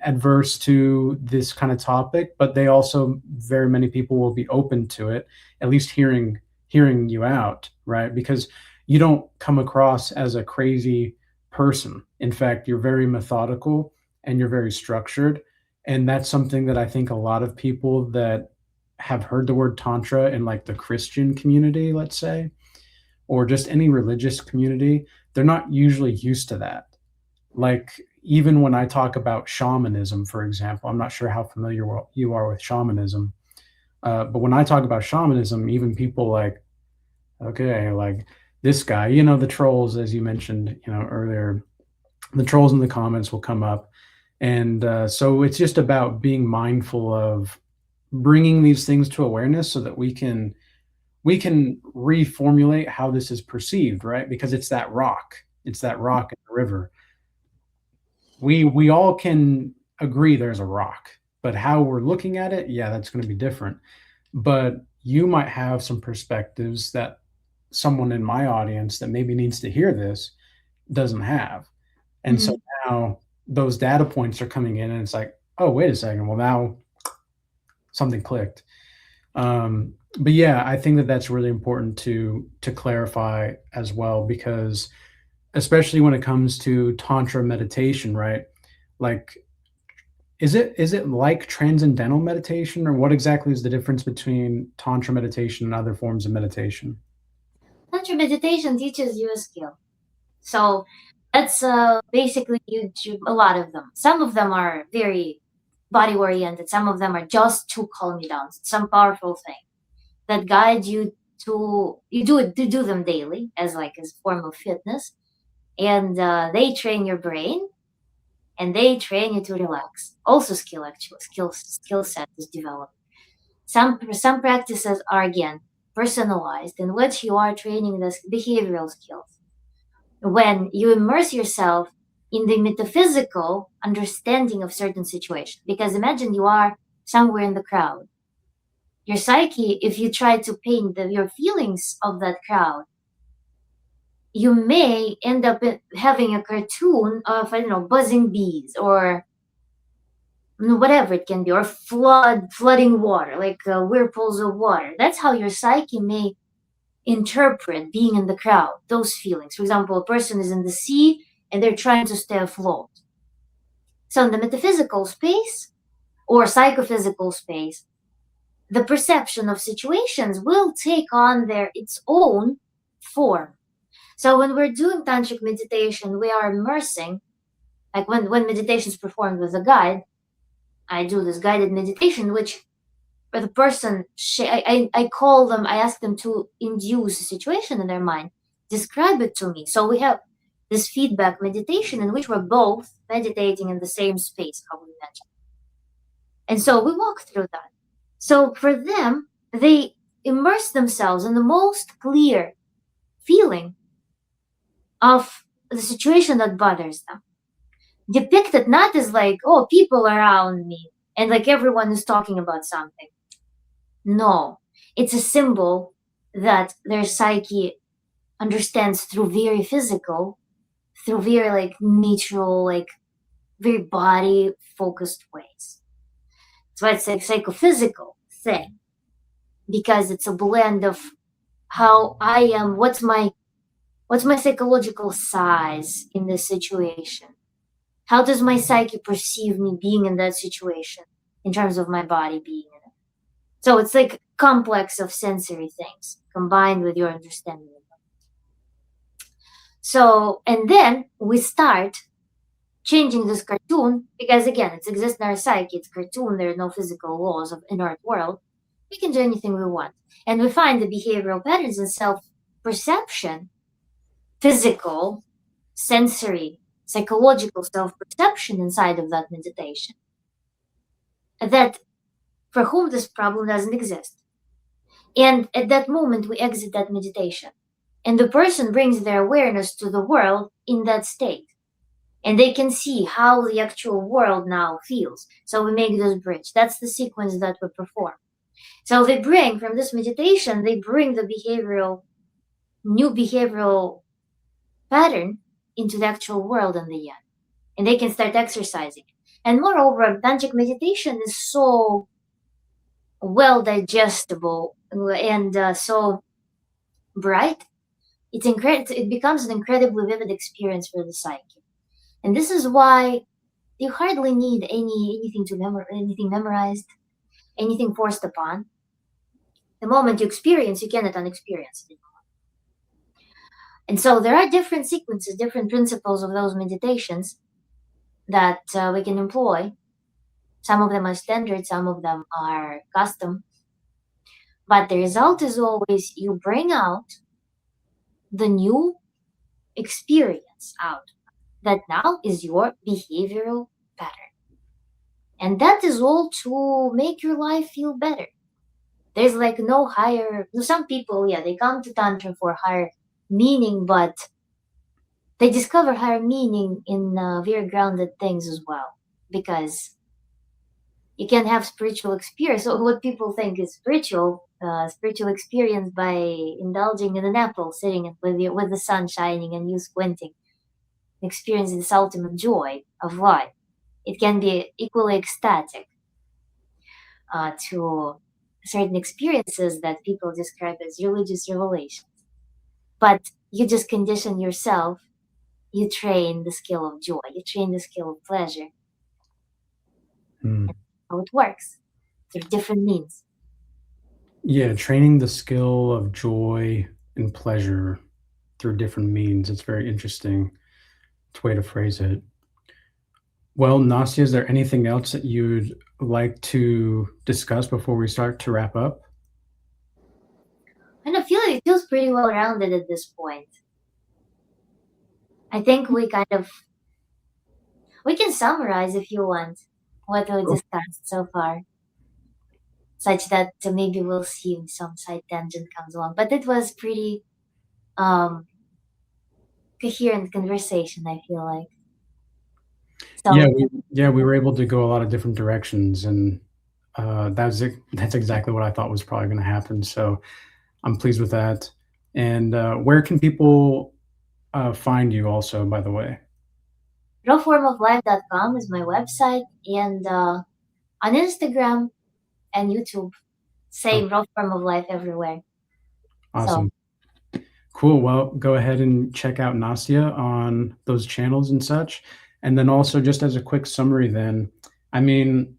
adverse to this kind of topic, but they also, very many people will be open to it, at least hearing you out, right? Because you don't come across as a crazy person. In fact, you're very methodical and you're very structured. And that's something that I think a lot of people that have heard the word tantra in like the Christian community, let's say, or just any religious community, they're not usually used to that. Like even when I talk about shamanism, for example, I'm not sure how familiar you are with shamanism, but when I talk about shamanism, even people like, okay, like this guy, the trolls, as you mentioned, earlier, the trolls in the comments will come up, and so it's just about being mindful of bringing these things to awareness so that we can reformulate how this is perceived, right? Because it's that rock in the river. We all can agree there's a rock, but how we're looking at it, yeah, that's going to be different. But you might have some perspectives that someone in my audience that maybe needs to hear this doesn't have. And so Mhm. now those data points are coming in and it's like, oh, wait a second, well, now something clicked. But yeah, I think that that's really important to clarify as well, because especially when it comes to tantra meditation, right? Like, is it like transcendental meditation, or what exactly is the difference between tantra meditation and other forms of meditation? Tantra meditation teaches you a skill. So that's basically YouTube, a lot of them. Some of them are very body oriented, some of them are just to calm you down. Some powerful thing that guide you to do them daily as like as a form of fitness, and they train your brain and they train you to relax. Also, skill set is developed. Some practices are again personalized, in which you are training the behavioral skills. When you immerse yourself in the metaphysical understanding of certain situations, because imagine you are somewhere in the crowd. Your psyche, if you try to paint your feelings of that crowd, you may end up having a cartoon of, I don't know, buzzing bees or whatever it can be, or flooding water, like whirlpools of water. That's how your psyche may interpret being in the crowd, those feelings. For example, a person is in the sea and they're trying to stay afloat. So in the metaphysical space or psychophysical space, the perception of situations will take on its own form. So when we're doing tantric meditation, we are immersing, like when meditation is performed with a guide, I do this guided meditation, which where the person, I call them, I ask them to induce a situation in their mind, describe it to me. So we have this feedback meditation in which we're both meditating in the same space, how we mentioned. And so we walk through that. So for them, they immerse themselves in the most clear feeling of the situation that bothers them. Depicted not as like, oh, people around me and like everyone is talking about something. No, it's a symbol that their psyche understands through very physical, through very like natural, like very body focused ways. So it's a psychophysical thing because it's a blend of how I am, what's my psychological size in this situation? How does my psyche perceive me being in that situation in terms of my body being in it? So it's like complex of sensory things combined with your understanding of them. So, and then we start changing this cartoon because again, it exists in our psyche, it's cartoon, there are no physical laws of inert world. We can do anything we want. And we find the behavioral patterns in self-perception, physical, sensory, psychological self-perception inside of that meditation that for whom this problem doesn't exist. And at that moment, we exit that meditation. And the person brings their awareness to the world in that state. And they can see how the actual world now feels. So we make this bridge. That's the sequence that we perform. So they bring, from this meditation, they bring the new behavioral pattern into the actual world in the end. And they can start exercising. And moreover, tantric meditation is so well digestible and so bright. It becomes an incredibly vivid experience for the psyche. And this is why you hardly need anything memorized, anything forced upon. The moment you experience, you cannot unexperience it. And so there are different sequences, different principles of those meditations that we can employ. Some of them are standard, some of them are custom. But the result is always you bring out the new experience out that now is your behavioral pattern. And that is all to make your life feel better. There's like no higher, some people, yeah, they come to Tantra for higher meaning, but they discover higher meaning in very grounded things as well. Because you can have spiritual experience. So what people think is spiritual experience by indulging in an apple, sitting with the sun shining and you squinting, experiencing this ultimate joy of life. It can be equally ecstatic to certain experiences that people describe as religious revelations. But you just condition yourself, you train the skill of joy, you train the skill of pleasure. How it works through different means. Yeah, training the skill of joy and pleasure through different means. It's very interesting way to phrase it. Well, Nastya, is there anything else that you'd like to discuss before we start to wrap up? And I feel like it feels pretty well rounded at this point. I think we can summarize if you want what we discussed so far, such that maybe we'll see some side tangent comes along. But it was pretty coherent conversation, I feel like. So, we were able to go a lot of different directions, and that's exactly what I thought was probably going to happen. So I'm pleased with that. And where can people find you also, by the way? rawformoflife.com is my website, and on Instagram and YouTube, same Raw Form of Life everywhere. Awesome. So. Cool. Well, go ahead and check out Nastya on those channels and such. And then also, just as a quick summary then, I mean,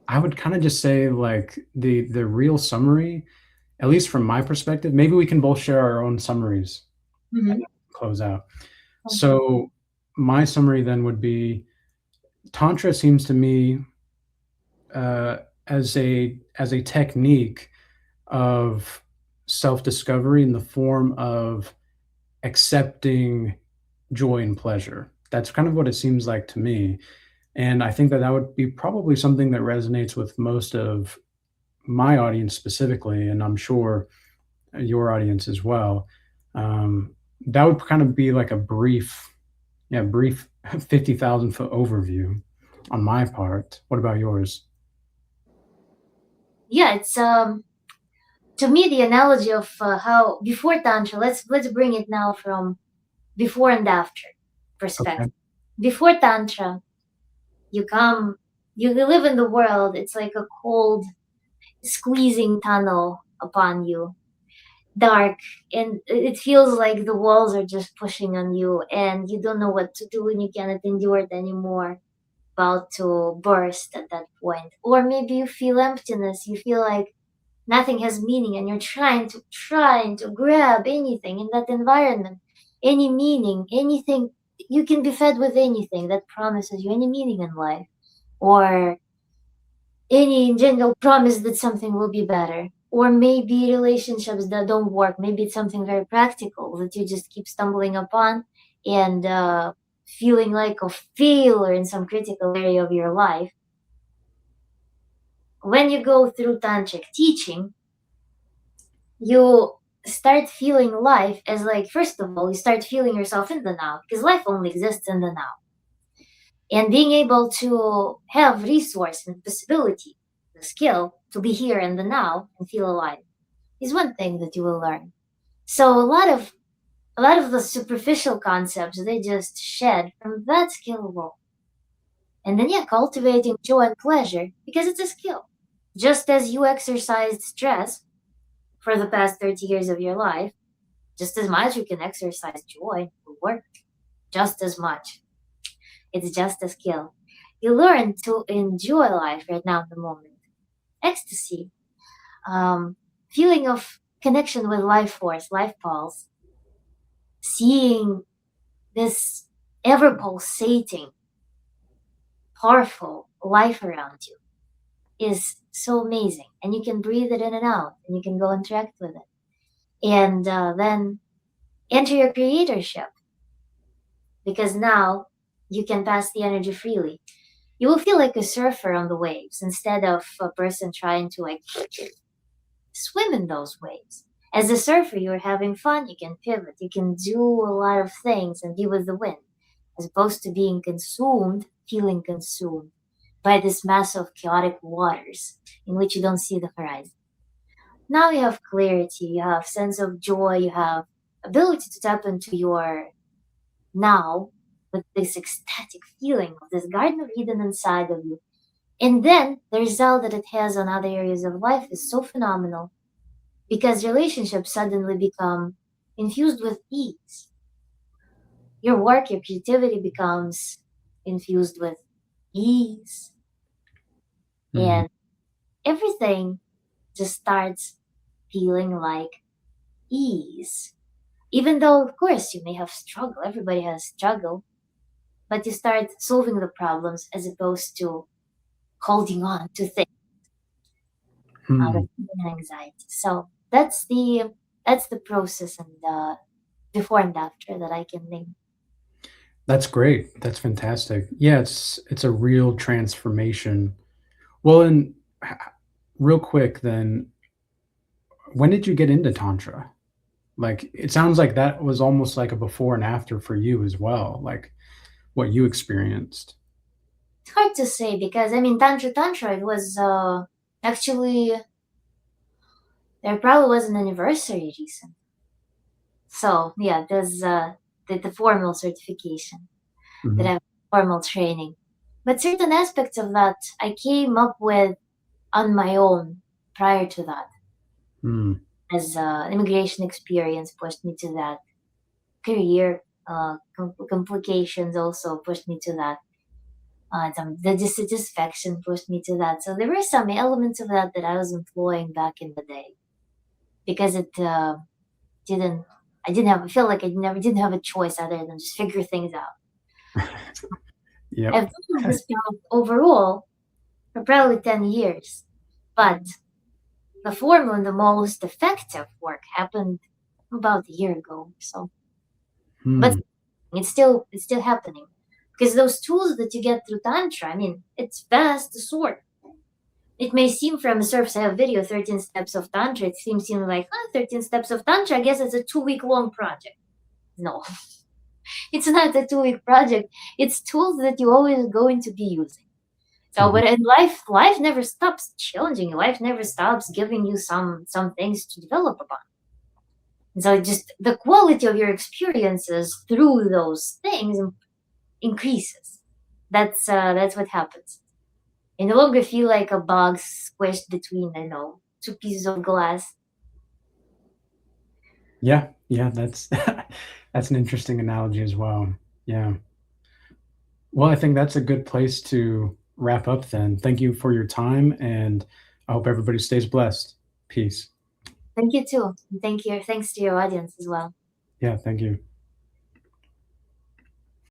I would kind of just say like the real summary, at least from my perspective, maybe we can both share our own summaries and close out. Okay. So my summary then would be Tantra seems to me as a technique of self-discovery in the form of accepting joy and pleasure. That's kind of what it seems like to me. And I think that that would be probably something that resonates with most of my audience specifically, and I'm sure your audience as well. Um, that would kind of be like a brief, yeah, brief 50,000 foot overview on my part. What about yours? Yeah, it's to me the analogy of how before tantra. Let's bring it now from before and after Okay. perspective. Before tantra, you come, you live in the world. It's like a cold, squeezing tunnel upon you, dark, and it feels like the walls are just pushing on you, and you don't know what to do, and you cannot endure it anymore. About to burst at that point, or maybe you feel emptiness. You feel like nothing has meaning, and you're trying to grab anything in that environment, any meaning, anything. You can be fed with anything that promises you any meaning in life, or any general promise that something will be better, or maybe relationships that don't work. Maybe it's something very practical that you just keep stumbling upon, and feeling like a failure in some critical area of your life. When you go through tantric teaching, you start feeling life as, like, first of all, you start feeling yourself in the now, because life only exists in the now. And being able to have resource and possibility, the skill to be here in the now and feel alive, is one thing that you will learn. So a lot of the superficial concepts, they just shed from that skill level. And then, yeah, cultivating joy and pleasure, because it's a skill. Just as you exercised stress for the past 30 years of your life, just as much you can exercise joy or work, just as much. It's just a skill. You learn to enjoy life right now in the moment. Ecstasy, feeling of connection with life force, life pulse, seeing this ever pulsating, powerful life around you is so amazing. And you can breathe it in and out, and you can go interact with it. And then enter your creatorship, because now you can pass the energy freely. You will feel like a surfer on the waves instead of a person trying to, like, swim in those waves. As a surfer, you're having fun, you can pivot, you can do a lot of things and be with the wind, as opposed to being consumed, feeling consumed by this mass of chaotic waters in which you don't see the horizon. Now you have clarity, you have sense of joy, you have ability to tap into your now with this ecstatic feeling of this Garden of Eden inside of you. And then the result that it has on other areas of life is so phenomenal, because relationships suddenly become infused with ease. Your work, your creativity becomes infused with ease, Mhm. and everything just starts feeling like ease. Even though, of course, you may have struggle, everybody has struggle, but you start solving the problems as opposed to holding on to things out of Hmm. anxiety. So that's the process, and before and after that I can name. That's great. That's fantastic. Yeah, it's a real transformation. Well, and h- real quick then, when did you get into tantra? Like, it sounds like that was almost like a before and after for you as well, like what you experienced. It's hard to say, because I mean tantra it was actually, there probably was an anniversary recent. So yeah, there's the formal certification that I Mhm. have, formal training. But certain aspects of that I came up with on my own prior to that, Mm. as immigration experience pushed me to that, career complications also pushed me to that, the dissatisfaction pushed me to that. So there were some elements of that that I was employing back in the day, because it didn't I didn't have I feel like I never didn't have a choice other than just figure things out. Yep. I've been on this path overall for probably 10 years, but the formal and the most effective work happened about a year ago. So, but Hmm. it's still happening, because those tools that you get through Tantra, I mean, it's vast to sort. It may seem from a surface, I have a video, 13 Steps of Tantra. It seems like, 13 Steps of Tantra, I guess it's a 2-week long project. No, it's not a 2-week project. It's tools that you're always going to be using. So, Mhm. but in life never stops challenging you. Life never stops giving you some things to develop upon. And so just the quality of your experiences through those things increases. That's what happens. You no longer feel like a bug squished between, two pieces of glass. Yeah, yeah, that's that's an interesting analogy as well. Yeah. Well, I think that's a good place to wrap up then. Thank you for your time, and I hope everybody stays blessed. Peace. Thank you too. And thanks to your audience as well. Yeah, thank you.